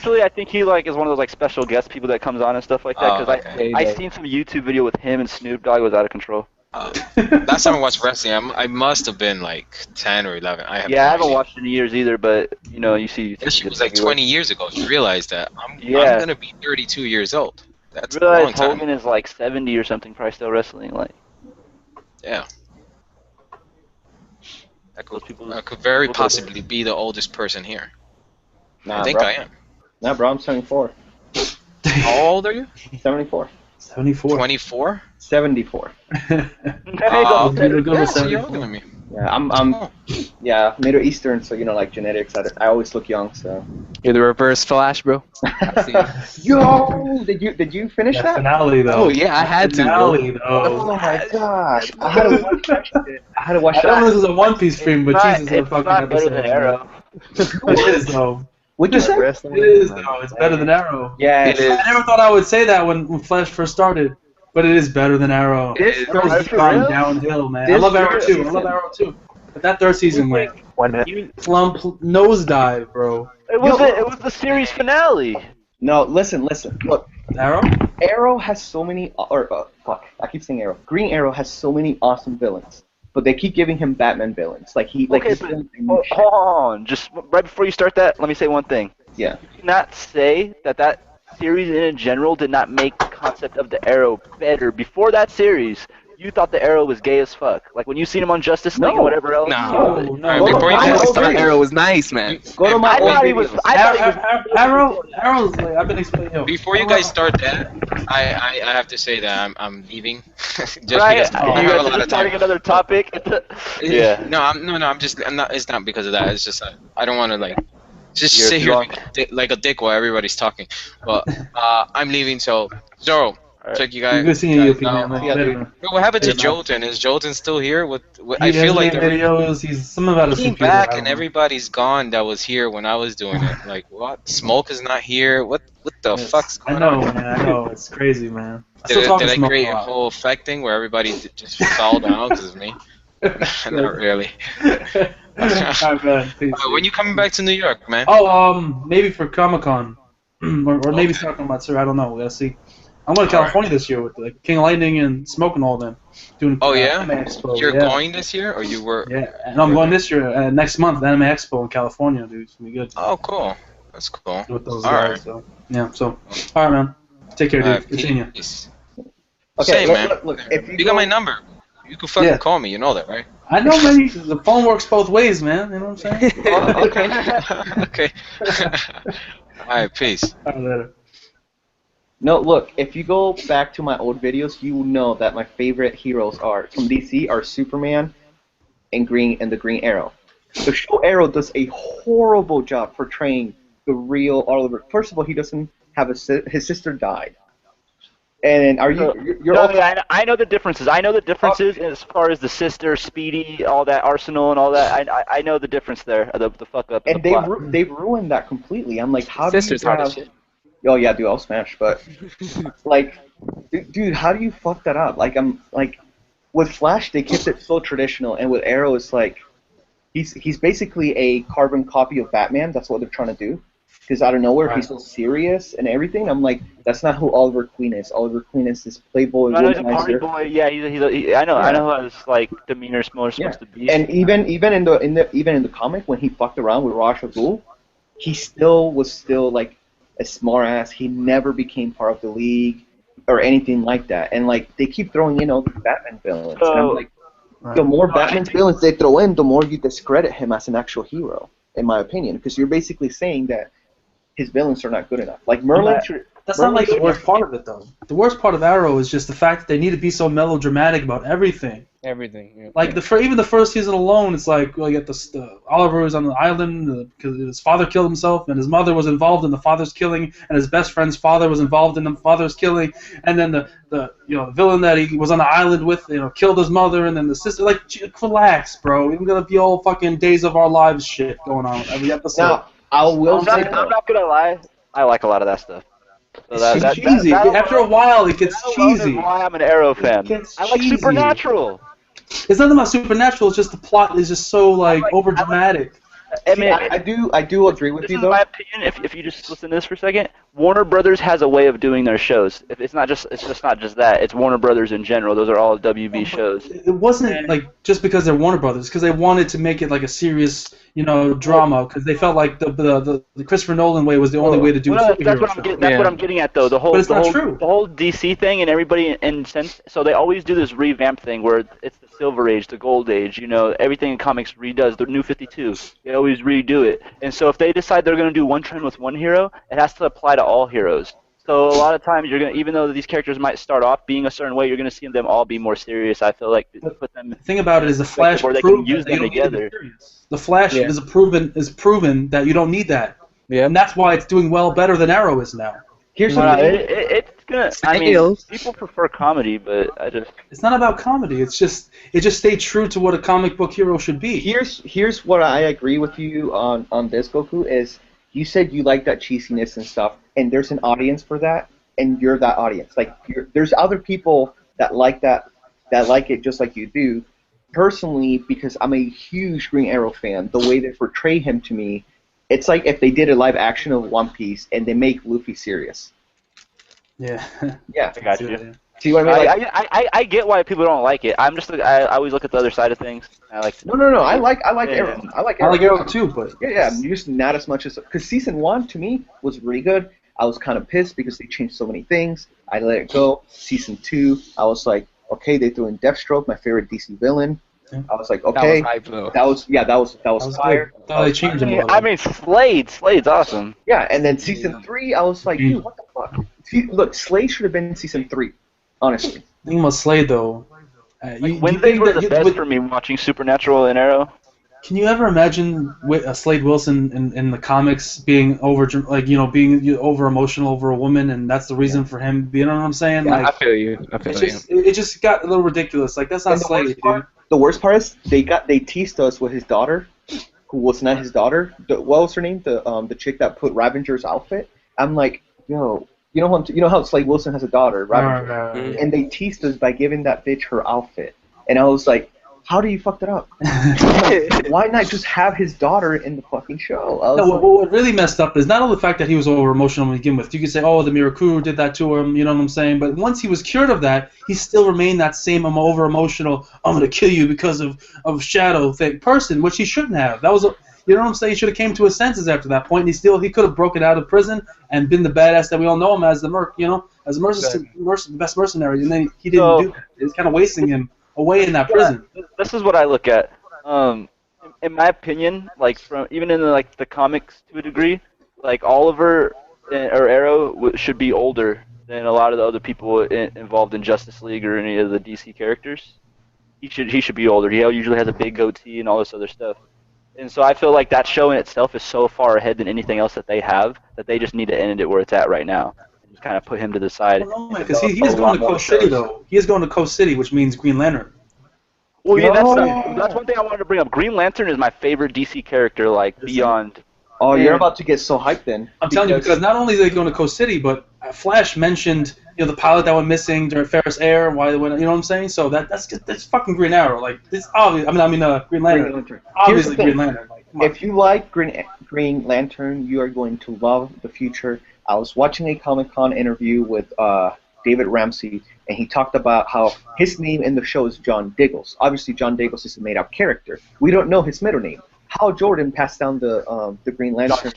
No, I think he like is one of those like special guest people that comes on and stuff like that. Oh, Because okay. I seen some YouTube video with him and Snoop Dogg was out of control. Last time I watched wrestling, I must have been like 10 or 11. I haven't idea. watched in years either, but you know, you see. This shit was like 20 years ago. You realize that I'm Yeah. gonna be 32 years old. That's I a long realize time. Hogan is like 70 or something, probably still wrestling. Like, Yeah. I could very possibly be the oldest person here. Nah, I think bro. I am. Nah, bro, I'm 74. How old are you? 74. 74. 24. 74. There you go. You're good with So you're older 74. than me. Yeah, I'm Middle Eastern, so like genetics. I always look young, so. You're the reverse Flash, bro. I see. Yo, did you finish That that? finale though. Oh yeah, I had to, bro. Finale though. Oh my gosh, I had to watch that shit. I had to watch I know this that. is a One Piece stream, but Jesus, it's fucking not better episode. than Arrow. It is though. What'd you say? It is though. It's better than Arrow. Yeah, It is. I never thought I would say that when Flash first started, but it is better than Arrow. This Arrow's third for gone real? downhill, man. I This love Arrow third too. I season. love Arrow too. But that third season went 1 minute. plump nosedive, bro. It was the series finale. No, listen. Look, Arrow? Arrow has so many. I keep saying Arrow. Green Arrow has so many awesome villains, but they keep giving him Batman villains. Like his But villains are new shit. hold on, just right before you start that, let me say one thing. Yeah. You cannot say that series in general did not make the concept of the Arrow better. Before that series, you thought the Arrow was gay as fuck. Like when you seen him on Justice League No. and whatever else. No. Alright, before you I guys always start, thought Arrow was nice, man. Go to my I old thought he was. videos. Arrow's like I've been explaining. Yo, before you guys start that, I have to say that I'm leaving, just Right? because I You have a guys lot are of starting time. another topic. Yeah. No, I'm not. It's not because of that. It's just I don't want to like just You're sit here drunk. like a dick while everybody's talking. But I'm leaving. So Zoro, check you guys. good seeing you, out. man. Yeah, Later, dude. man. What happened to Later, man. Jolton? Is Jolton still here? What He I feel hasn't like made videos. He's something about his came computer. back I don't and know. everybody's gone that was here when I was doing it. Like what? Smoke is not here. What the Yes. fuck's I going know, on? man. I know. It's crazy, man. I still talk to Did I Smoke create a a lot. whole effect thing where everybody just fell down because of me? Not really. Alright, man. Peace, When you coming back to New York, man? Oh, maybe for Comic Con, or maybe Okay. Stockholm Matsuri. I don't know. We gotta see. I'm going to Alright. California this year with like King Lightning and Smoke and all them. Doing Oh yeah, Anime Expo. you're yeah. going this year, or you were? Yeah, and I'm going this year next month. Anime Expo in California, dude. It's gonna be good Oh, cool. That's cool. with those Alright. guys. So yeah. So all right, man. Take care, dude. Alright, Good seeing you. peace. Okay, Same, man. look, if you You got my number. You can fucking call me. You know that, right? I know, man. The phone works both ways, man. You know what I'm saying? Oh, okay. Okay. All right, peace. All right, later. No, look, if you go back to my old videos, you will know that my favorite heroes are from DC are Superman and the Green Arrow. The show Arrow does a horrible job portraying the real Oliver. First of all, he doesn't have his sister died. And you're No, also, I know the differences. I know the differences as far as the sister, Speedy, all that Arsenal and all that. I know the difference there. The fuck up. and the plot. they've ruined that completely. I'm like, how Sister's do you hard as have? shit. Oh yeah, dude, I'll smash. But like, dude, how do you fuck that up? Like, I'm like, with Flash, they kept it so traditional, and with Arrow, it's like, he's basically a carbon copy of Batman. That's what they're trying to do. Because out of nowhere, he's so serious and everything. I'm like, that's not who Oliver Queen is. Oliver Queen is this playboy No, he's a party womanizer. boy. Yeah, I know how his like demeanor's more supposed to be. And even in the comic, when he fucked around with Ra's al Ghul, he was still like a smart ass. He never became part of the League or anything like that. And like they keep throwing in all these Batman villains. And I'm like, the more Batman villains they throw in, the more you discredit him as an actual hero, in my opinion. Because you're basically saying that his villains are not good enough. Like Merlin. That's not like the worst part of it, though. The worst part of Arrow is just the fact that they need to be so melodramatic about everything. Everything. Yeah. Like even the first season alone, it's like well, you get the Oliver was on the island because his father killed himself, and his mother was involved in the father's killing, and his best friend's father was involved in the father's killing, and then the villain that he was on the island with killed his mother, and then the sister. Like, relax, bro. We're gonna be all fucking Days of Our Lives shit going on every episode. Now, I'm I'm not gonna lie. I like a lot of that stuff. So It's cheesy. After a while, it gets cheesy. That's why I'm an Arrow fan. gets I like cheesy. Supernatural. It's nothing about Supernatural. It's just the plot is just so like over dramatic. I mean, I do agree with this you is though. my opinion. If you just listen to this for a second, Warner Brothers has a way of doing their shows. It's just not just that. It's Warner Brothers in general. Those are all WB shows. It wasn't like just because they're Warner Brothers, because they wanted to make it like a serious, drama because they felt like the Christopher Nolan way was the only way to do Well, superhero that's what I'm getting at, though. The whole, But it's not true. the whole DC thing and everybody in sense. So they always do this revamp thing where it's the Silver Age, the Gold Age. Everything in comics redoes. The New 52, they always redo it. And so if they decide they're going to do one trend with one hero, it has to apply to all heroes. So a lot of times you're gonna, even though these characters might start off being a certain way, you're gonna see them all be more serious. I feel like put them. The thing about it is the Flash where they proved can use that you them don't need to be together. serious. The Flash is proven that you don't need that. Yeah. And that's why it's doing better than Arrow is now. Here's the Well, thing. it's gonna. I mean, people prefer comedy, but I just. It's not about comedy. It just stayed true to what a comic book hero should be. Here's what I agree with you on this, Goku, is you said you like that cheesiness and stuff, and there's an audience for that, and you're that audience. Like there's other people that like that like it just like you do. Personally, because I'm a huge Green Arrow fan, the way they portray him to me, it's like if they did a live action of One Piece and they make Luffy serious. Yeah. Yeah. I got you. See what I mean? Like, I get why people don't like it. I always look at the other side of things. I like. No. I like Arrow. I like Arrow too, but yeah, just not as much as because season 1 to me was really good. I was kind of pissed because they changed so many things. I let it go. Season 2, I was like, okay, they threw in Deathstroke, my favorite DC villain. I was like, okay, that was fire. They changed him. I mean, Slade's awesome. Yeah, and then season 3, I was like, dude, what the fuck? See, look, Slade should have been in season 3, honestly. The thing about Slade though, Wednesdays were the best for me watching Supernatural and Arrow. Can you ever imagine Slade Wilson in the comics being over emotional over a woman, and that's the reason for him? You know what I'm saying? Yeah, like, I feel you. It just got a little ridiculous. Like that's not Slade, dude. The worst part is they teased us with his daughter, who was not his daughter. What was her name? The chick that put Ravenger's outfit. I'm like, yo, you know how Slade Wilson has a daughter, Ravenger, and they teased us by giving that bitch her outfit, and I was like, how do you fuck that up? Like, why not just have his daughter in the fucking show? What really messed up is not only the fact that he was over emotional to begin with. You could say, oh, the Mirakuru did that to him, you know what I'm saying? But once he was cured of that, he still remained that same over emotional, I'm gonna kill you because of Shadow person, which he shouldn't have. That was you know what I'm saying? He should have came to his senses after that point. And he could have broken out of prison and been the badass that we all know him as, as the best mercenary. And then he didn't do that. It's kind of wasting him away in that prison. This is what I look at. In my opinion, like even in the comics to a degree, like Oliver or Arrow should be older than a lot of the other people involved in Justice League or any of the DC characters. He should be older. He usually has a big goatee and all this other stuff. And so I feel like that show in itself is so far ahead than anything else that they have that they just need to end it where it's at right now. Just kind of put him to the side. Because he is going to Coast City, though. He is going to Coast City, which means Green Lantern. Well, yeah, that's one thing I wanted to bring up. Green Lantern is my favorite DC character, like, beyond. Oh, you're about to get so hyped then. I'm telling you, because not only are they going to Coast City, but Flash mentioned, the pilot that went missing during Ferris Air, why they went, you know what I'm saying? So that's fucking Green Arrow. Like, it's obvious. Green Lantern. Obviously Green Lantern. Like, if you like Green Lantern, you are going to love the future. I was watching a Comic-Con interview with David Ramsey, and he talked about how his name in the show is John Diggles. Obviously, John Diggles is a made-up character. We don't know his middle name. Hal Jordan passed down the Green Lantern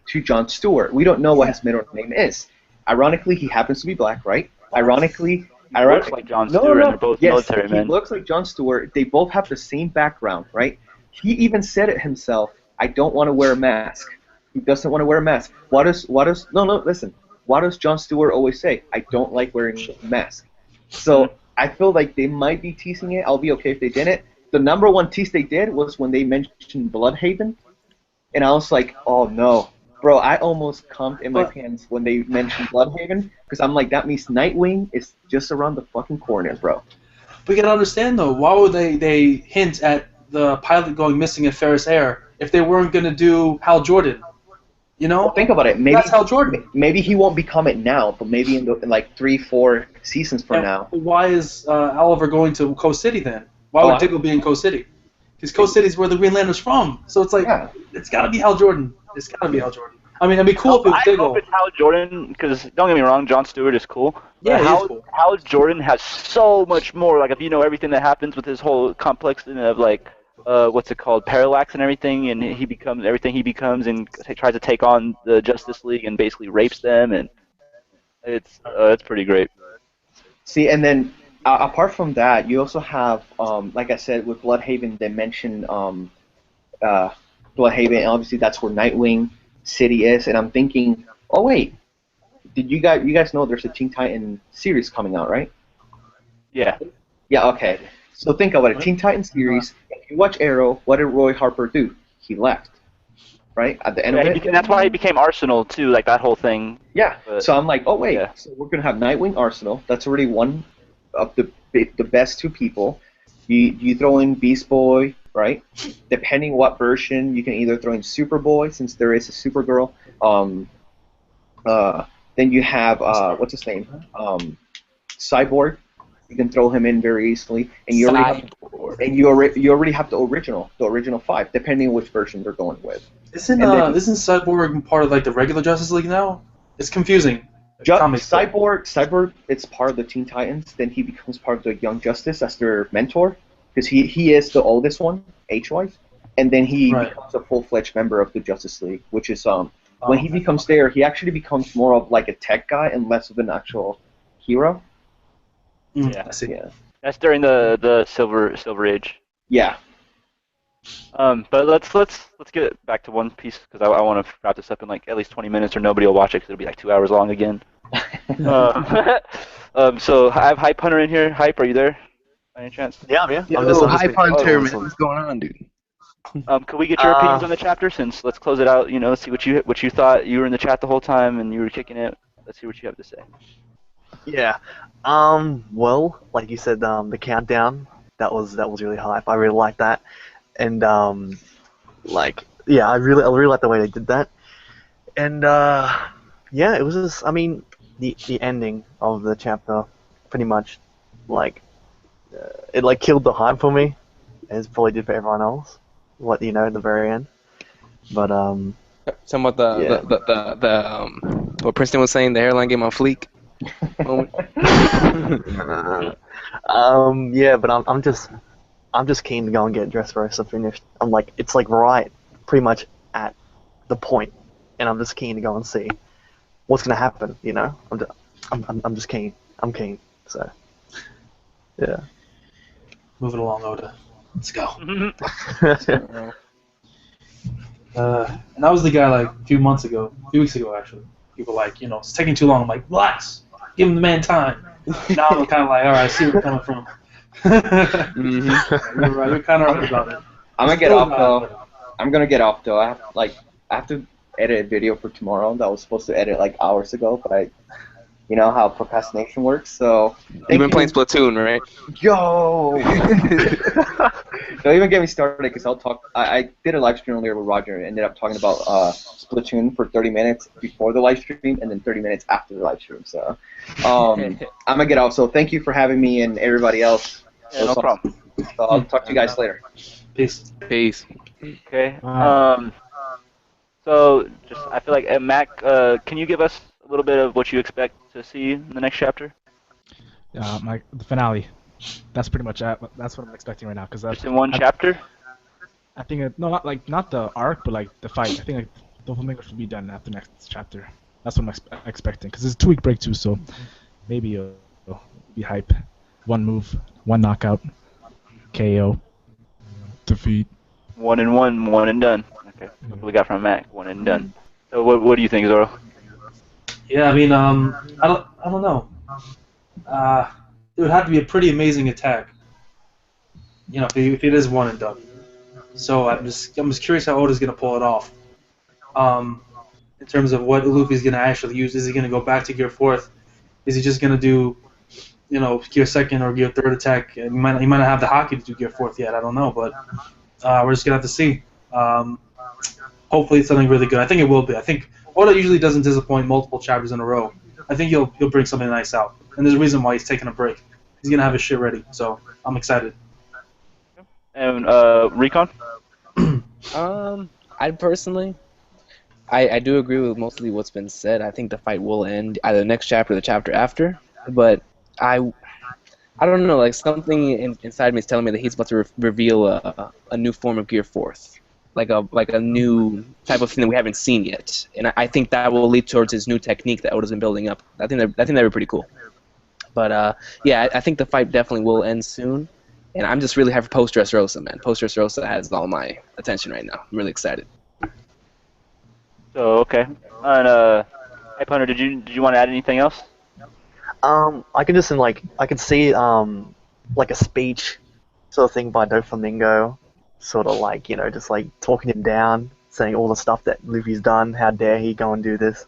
to John Stewart. We don't know what his middle name is. Ironically, he happens to be black, right? Ironically, looks like John Stewart, and they're both military men. He looks like John Stewart. They both have the same background, right? He even said it himself. I don't want to wear a mask. He doesn't want to wear a mask. Listen. What does John Stewart always say? I don't like wearing a mask. So I feel like they might be teasing it. I'll be okay if they didn't. The number one tease they did was when they mentioned Bloodhaven, and I was like, oh no. Bro, I almost cummed in my pants when they mentioned Bloodhaven, because I'm like, that means Nightwing is just around the fucking corner, bro. But you gotta understand though, why would they hint at the pilot going missing at Ferris Air if they weren't gonna do Hal Jordan? Well, think about it. Maybe that's Hal Jordan. Maybe he won't become it now, but maybe in like 3-4 seasons from now. Why is Oliver going to Coast City then? Why would Diggle be in Coast City? Because Coast City is where the Green Lantern's from. So it's like, it's got to be Hal Jordan. It's got to be Hal Jordan. I mean, it'd be cool if it was Diggle. I hope it's Hal Jordan, because don't get me wrong, John Stewart is cool. Yeah, Hal, Hal Jordan has so much more. Like, if you know everything that happens with his whole complex of, like, what's it called, Parallax and everything, and he becomes everything he becomes, and tries to take on the Justice League and basically rapes them, and it's pretty great. See, and then apart from that, you also have, like I said, with Bloodhaven, they mentioned Bloodhaven, and obviously that's where Nightwing City is, and I'm thinking, oh wait, did you guys know there's a Teen Titan series coming out, right? Yeah. Yeah, okay. So think about it, Teen Titans series. If you watch Arrow, what did Roy Harper do? He left, right at the end of it. That's why he became Arsenal too, like that whole thing. Yeah. But, so I'm like, oh wait, yeah. so we're gonna have Nightwing Arsenal. That's already one of the best two people. You throw in Beast Boy, right? Depending what version, you can either throw in Superboy, since there is a Supergirl. Then you have what's his name? Cyborg. You can throw him in very easily, and you already have the original 5, depending on which version they're going with. Isn't Cyborg part of like the regular Justice League now? It's confusing. Cyborg, it's part of the Teen Titans. Then he becomes part of the Young Justice as their mentor, because he is the oldest one, age-wise. And then he becomes a full-fledged member of the Justice League, which is when he becomes there, he actually becomes more of like a tech guy and less of an actual hero. Yeah, I see. Yeah. That's during the Silver Age. Yeah. But let's get back to One Piece, because I want to wrap this up in like at least 20 minutes, or nobody will watch it because it'll be like 2 hours long again. So I have Hype Hunter in here. Hype, are you there? By any chance? Yeah, I'm here. Hype Hunter, man. What's going on, dude? Could we get your opinions on the chapter? Since let's close it out. Let's see what you thought. You were in the chat the whole time and you were kicking it. Let's see what you have to say. Yeah. Well, like you said, the countdown, that was really hype. I really liked that. And I really like the way they did that. And yeah, it was just, I mean, the ending of the chapter pretty much it like killed the hype for me, as it probably did for everyone else. At the very end. But Somewhat what Princeton was saying, the hairline game on fleek. Yeah, but I'm just keen to go and get Dressrosa finished. I'm like, it's like right, pretty much at the point, and I'm just keen to go and see what's gonna happen. I'm just keen. I'm keen. So yeah. Move it along, Oda. Let's go. And I was the guy like a few weeks ago actually. People were like, it's taking too long. I'm like, relax, give the man time. Now I'm kind of like, all right, I see where you're coming from. You're right. You're kind of right about it. I'm gonna get off though. I have to edit a video for tomorrow that I was supposed to edit like hours ago, but you know how procrastination works. So you've been playing Splatoon, right? Yo! Don't even get me started, because I did a live stream earlier with Roger and ended up talking about Splatoon for 30 minutes before the live stream and then 30 minutes after the live stream. So I'm gonna get off. So thank you for having me and everybody else. Yeah, no problem. So I'll talk to you guys later. Peace. Okay. So I feel like Mac, can you give us a little bit of what you expect to see in the next chapter? The finale. That's pretty much that's what I'm expecting right now. Just in one chapter? I think not the arc, but like the fight. I think like the whole thing should be done after next chapter. That's what I'm expecting, because it's a 2-week break too, so maybe it'll be hype. One move, one knockout, KO, defeat. 1 and 1, 1 and done. Okay, that's what we got from Mac. 1 and done. So what do you think, Zoro? Yeah, I mean, I don't know. It would have to be a pretty amazing attack. If it is 1 and done. So I'm just curious how Oda's gonna pull it off. In terms of what Luffy's gonna actually use, is he gonna go back to Gear 4th? Is he just gonna do, Gear 2nd or Gear 3rd attack? He might not have the hockey to do Gear 4th yet. I don't know, but we're just gonna have to see. Hopefully it's something really good. I think it will be. I think Oda usually doesn't disappoint multiple chapters in a row. I think he'll bring something nice out, and there's a reason why he's taking a break. He's gonna have his shit ready, so I'm excited. And Recon? I personally, I do agree with mostly what's been said. I think the fight will end either the next chapter or the chapter after, but I don't know, like something inside me is telling me that he's about to reveal a new form of Gear Fourth, like a new type of thing that we haven't seen yet, and I think that will lead towards his new technique that Oda's been building up. I think that'd be pretty cool. But yeah, I think the fight definitely will end soon, and I'm just really hyped for Post Dressrosa, man. Post Dressrosa has all my attention right now. I'm really excited. So okay, and hey Punter, did you want to add anything else? I can just I can see like a speech sort of thing by Doflamingo, sort of like just like talking him down, saying all the stuff that Luffy's done. How dare he go and do this?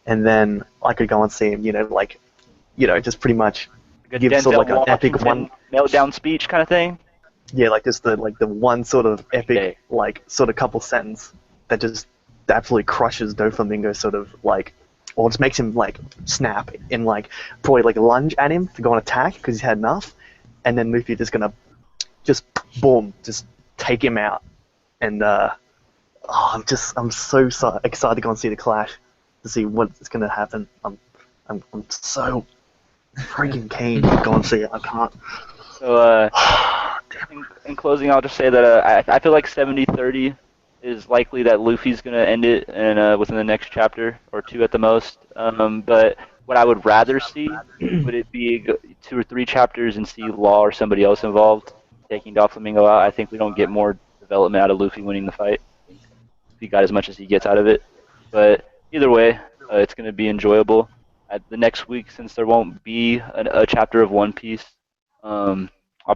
And then I could go and see him, just pretty much give sort of like an epic one meltdown speech kind of thing. Yeah, like just the one sort of epic sort of couple sentence that just absolutely crushes Doflamingo, sort of like. Or just makes him like snap and like probably like lunge at him to go and attack because he's had enough, and then Luffy just gonna just boom, just take him out. And I'm so excited to go and see the clash, to see what's gonna happen. I'm so freaking keen to go and see it. I can't. So in closing, I'll just say that I feel like 70-30. Is likely that Luffy's going to end it within the next chapter or two at the most. But what I would rather see would it be 2 or 3 chapters and see Law or somebody else involved taking Doflamingo out. I think we don't get more development out of Luffy winning the fight. He got as much as he gets out of it. But either way, it's going to be enjoyable. The next week, since there won't be a chapter of One Piece, I'll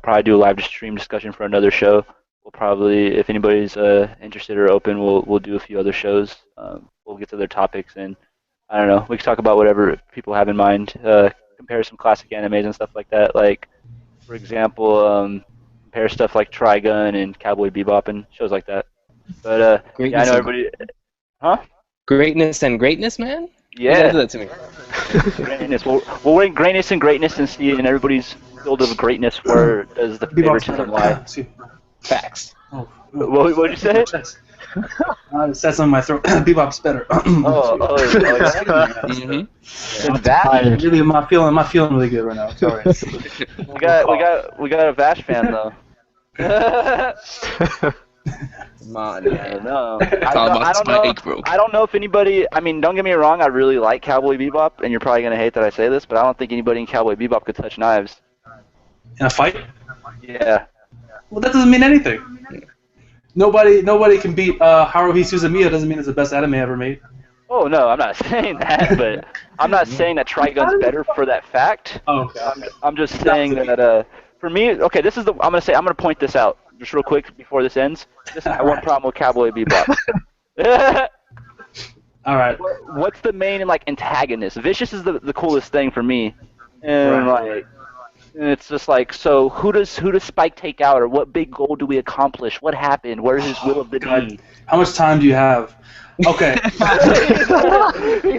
probably do a live stream discussion for another show. We'll probably, if anybody's interested or open, we'll do a few other shows. We'll get to their topics, and I don't know, we can talk about whatever people have in mind. Compare some classic animes and stuff like that. Like, for example, compare stuff like Trigun and Cowboy Bebop and shows like that. But yeah, I know everybody. Huh? Greatness and greatness, man. Yeah. Do that to me. Greatness. We'll rank greatness and greatness and see in everybody's field of greatness where does the favoritism lie. Facts. What did you say? It says on my throat. Bebop's better. Vash? Really, am I feeling really good right now? Sorry. we got a Vash fan though. Come on, man. I don't know if anybody. I mean, don't get me wrong. I really like Cowboy Bebop, and you're probably gonna hate that I say this, but I don't think anybody in Cowboy Bebop could touch knives. In a fight? Yeah. Well, that doesn't mean anything. Nobody can beat Haruhi Suzumiya. Doesn't mean it's the best anime ever made. Oh no, I'm not saying that, but I'm not saying that Trigun's better for that fact. Oh, okay. I'm just saying that for me, okay, this is I'm gonna point this out just real quick before this ends. This is my one problem with Cowboy Bebop. All right. What's the main antagonist? Vicious is the coolest thing for me, and and it's just like, so who does Spike take out, or what big goal do we accomplish? What happened? Where's his will of the deed? How much time do you have? Okay. It's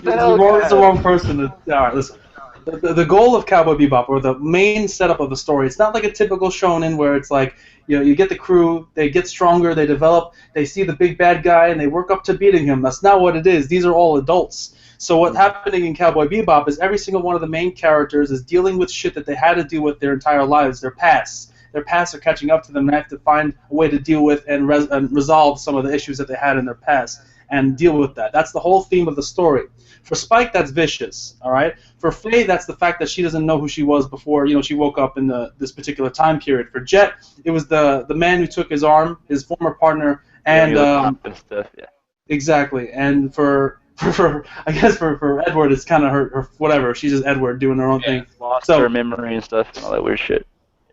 the wrong person. All right, listen. The goal of Cowboy Bebop, or the main setup of the story, it's not like a typical shonen where it's like, you get the crew, they get stronger, they develop, they see the big bad guy, and they work up to beating him. That's not what it is. These are all adults. So what's happening in Cowboy Bebop is every single one of the main characters is dealing with shit that they had to deal with their entire lives, their pasts. Their pasts are catching up to them, and they have to find a way to deal with and resolve some of the issues that they had in their past and deal with that. That's the whole theme of the story. For Spike, that's Vicious, all right? For Faye, that's the fact that she doesn't know who she was before, she woke up in this particular time period. For Jet, it was the man who took his arm, his former partner, and stuff, yeah. Exactly. And for Edward, it's kind of her whatever. She's just Edward doing her own thing. Lost her memory and stuff and all that weird shit.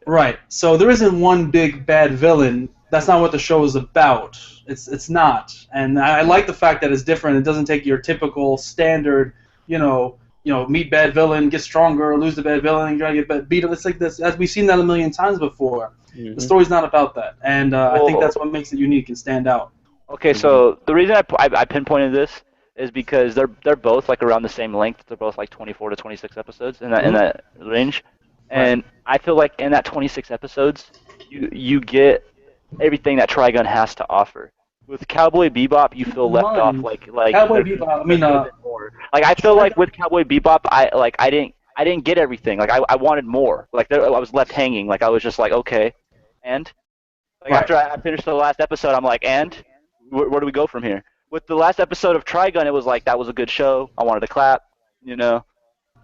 Right. So there isn't one big bad villain. That's not what the show is about. It's not. And I like the fact that it's different. It doesn't take your typical standard, meet bad villain, get stronger, lose the bad villain, and try to get beat. It's like this. As we've seen that a million times before. Mm-hmm. The story's not about that, and I think that's what makes it unique and stand out. Okay, so the reason I pinpointed this is because they're both around the same length. They're both 24 to 26 episodes in that range, and I feel like in that 26 episodes, you get everything that Trigun has to offer. With Cowboy Bebop, you feel left off like Cowboy Bebop. I feel like with Cowboy Bebop, I I didn't get everything. Like I wanted more. Like I was left hanging. Like I was just like, okay, and like Right. after I finished the last episode, I'm like, and where do we go from here? With the last episode of Trigun, it was like that was a good show. I wanted to clap, you know.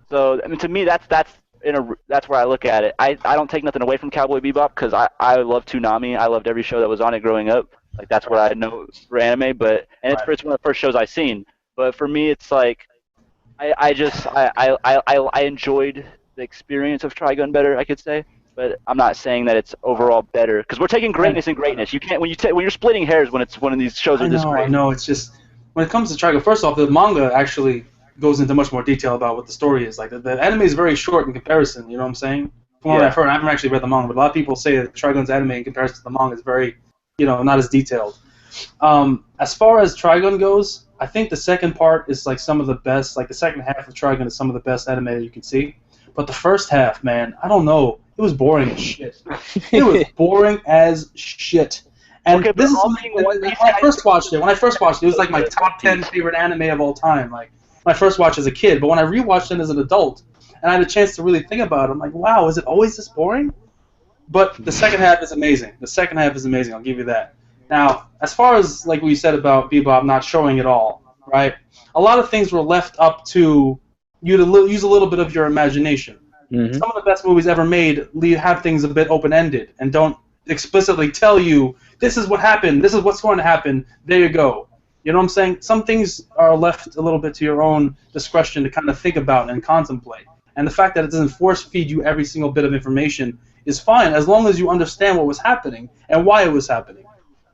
So I mean, to me, that's where I look at it. I don't take nothing away from Cowboy Bebop because I love Toonami. I loved every show that was on it growing up. Like that's what I know for anime. It's one of the first shows I've seen. But for me, it's like I enjoyed the experience of Trigun better, I could say. But I'm not saying that it's overall better because we're taking greatness and greatness. You can't when you're splitting hairs when it's one of these shows are this great. I know. It's just when it comes to Trigun. First off, the manga actually goes into much more detail about what the story is. Like the anime is very short in comparison. You know what I'm saying? From what I've heard, I haven't actually read the manga, but a lot of people say that Trigun's anime in comparison to the manga is very, not as detailed. As far as Trigun goes, I think the second part is like some of the best. Like the second half of Trigun is some of the best anime that you can see. But the first half, man, I don't know. It was boring as shit. It was boring as shit. And this is when I first watched it. When I first watched it, it was like my top 10 favorite anime of all time. Like when I first watched it as a kid, but when I rewatched it as an adult, and I had a chance to really think about it, I'm like, wow, is it always this boring? But the second half is amazing. The second half is amazing. I'll give you that. Now, as far as like we said about Bebop not showing it all, right? A lot of things were left up to you to use a little bit of your imagination. Mm-hmm. Some of the best movies ever made have things a bit open-ended and don't explicitly tell you this is what happened, this is what's going to happen. There you go. You know what I'm saying? Some things are left a little bit to your own discretion to kind of think about and contemplate. And the fact that it doesn't force-feed you every single bit of information is fine as long as you understand what was happening and why it was happening.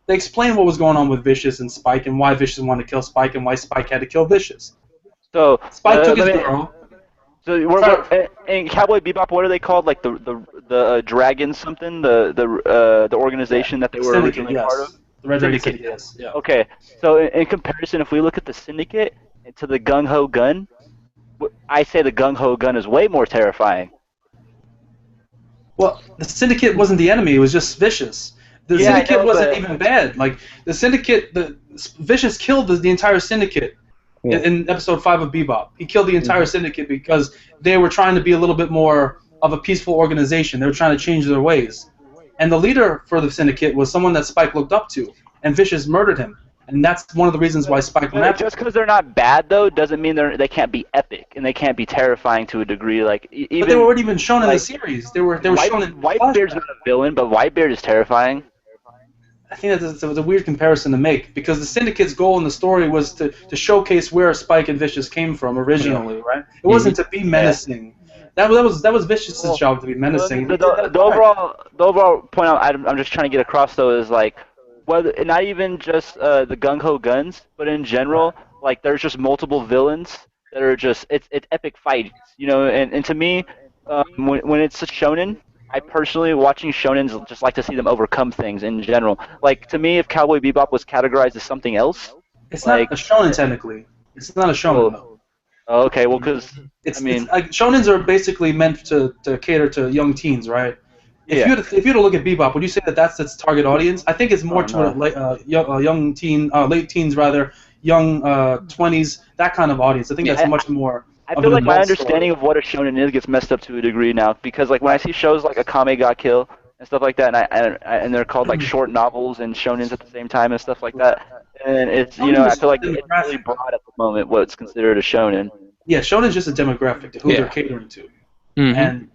They explain what was going on with Vicious and Spike and why Vicious wanted to kill Spike and why Spike had to kill Vicious. So Spike took his girl. So in Cowboy Bebop, what are they called? Like the Dragon something? The organization that they were originally part of? The Red Dragon Syndicate, yes. Yeah. Okay, so in comparison, if we look at the Syndicate to the Gung Ho Gun, I say the Gung Ho Gun is way more terrifying. Well, the Syndicate wasn't the enemy; it was just Vicious. The Syndicate wasn't even bad. Like the Syndicate, Vicious killed the entire Syndicate in episode 5 of Bebop. He killed the entire Syndicate because they were trying to be a little bit more of a peaceful organization. They were trying to change their ways. And the leader for the Syndicate was someone that Spike looked up to, and Vicious murdered him. And that's one of the reasons why Spike went after him. Just because they're not bad, though, doesn't mean they can't be epic, and they can't be terrifying to a degree. Like even, but they were already been shown in the series. They were shown in Whitebeard's not a villain, but Whitebeard is terrifying. I think that was a weird comparison to make, because the Syndicate's goal in the story was to showcase where Spike and Vicious came from originally, right? It wasn't to be menacing. That was Vicious's job to be menacing. The overall point I'm just trying to get across though is like, whether not even just the gung ho guns, but in general, like there's just multiple villains that are just it's epic fights, and to me, when it's a shonen, I personally, watching shonens, just like to see them overcome things in general. Like, to me, if Cowboy Bebop was categorized as something else... It's not a shonen, technically. It's not a shonen, though. Oh, okay, well, because, shonens are basically meant to cater to young teens, right? If you were to look at Bebop, would you say that that's its target audience? I think it's more young teen, late teens, rather, young 20s, that kind of audience. I think that's much more... I feel like my understanding of what a shonen is gets messed up to a degree now, because like when I see shows like Akame ga Kill and stuff like that, and they're called like short novels and shonens at the same time and stuff like that, and it's I feel like it's really broad at the moment what's considered a shonen. Yeah, shonen is just a demographic to who they're catering to. Mm-hmm.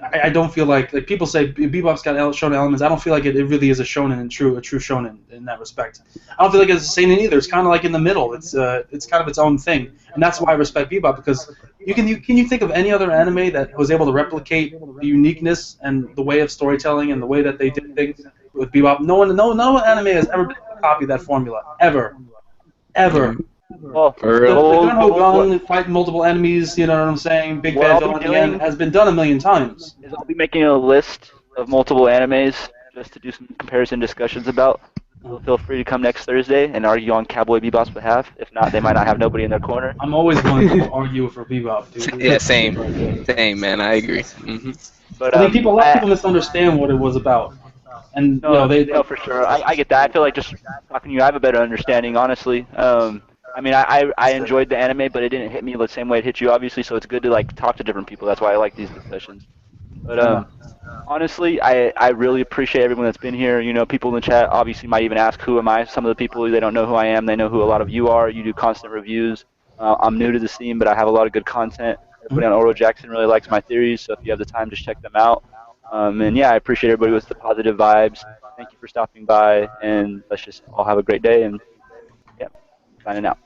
I don't feel like people say Bebop's got shonen elements. I don't feel like it really is a shonen a true shonen in that respect. I don't feel like it's a seinen either. It's kind of like in the middle. It's kind of its own thing, and that's why I respect Bebop, because can you think of any other anime that was able to replicate the uniqueness and the way of storytelling and the way that they did things with Bebop? No anime has ever been able to copy that formula ever. Well, the gun-ho gun, fighting multiple enemies, you know what I'm saying? Big bad villain at the end has been done a million times. I'll be making a list of multiple animes just to do some comparison discussions about. So feel free to come next Thursday and argue on Cowboy Bebop's behalf. If not, they might not have nobody in their corner. I'm always going to argue for Bebop, dude. Yeah, same, man. I agree. Mm-hmm. But I think a lot of people misunderstand what it was about. And no, for sure. I get that. I feel like just talking to you, I have a better understanding, honestly. I mean, I enjoyed the anime, but it didn't hit me the same way it hit you, obviously. So it's good to like talk to different people. That's why I like these discussions. But Fair enough. honestly, I really appreciate everyone that's been here. You know, people in the chat obviously might even ask, who am I? Some of the people, they don't know who I am. They know who a lot of you are. You do constant reviews. I'm new to the scene, but I have a lot of good content. Everybody on Oro Jackson really likes my theories, so if you have the time, just check them out. And yeah, I appreciate everybody with the positive vibes. Thank you for stopping by, and let's just all have a great day. And yeah, signing out.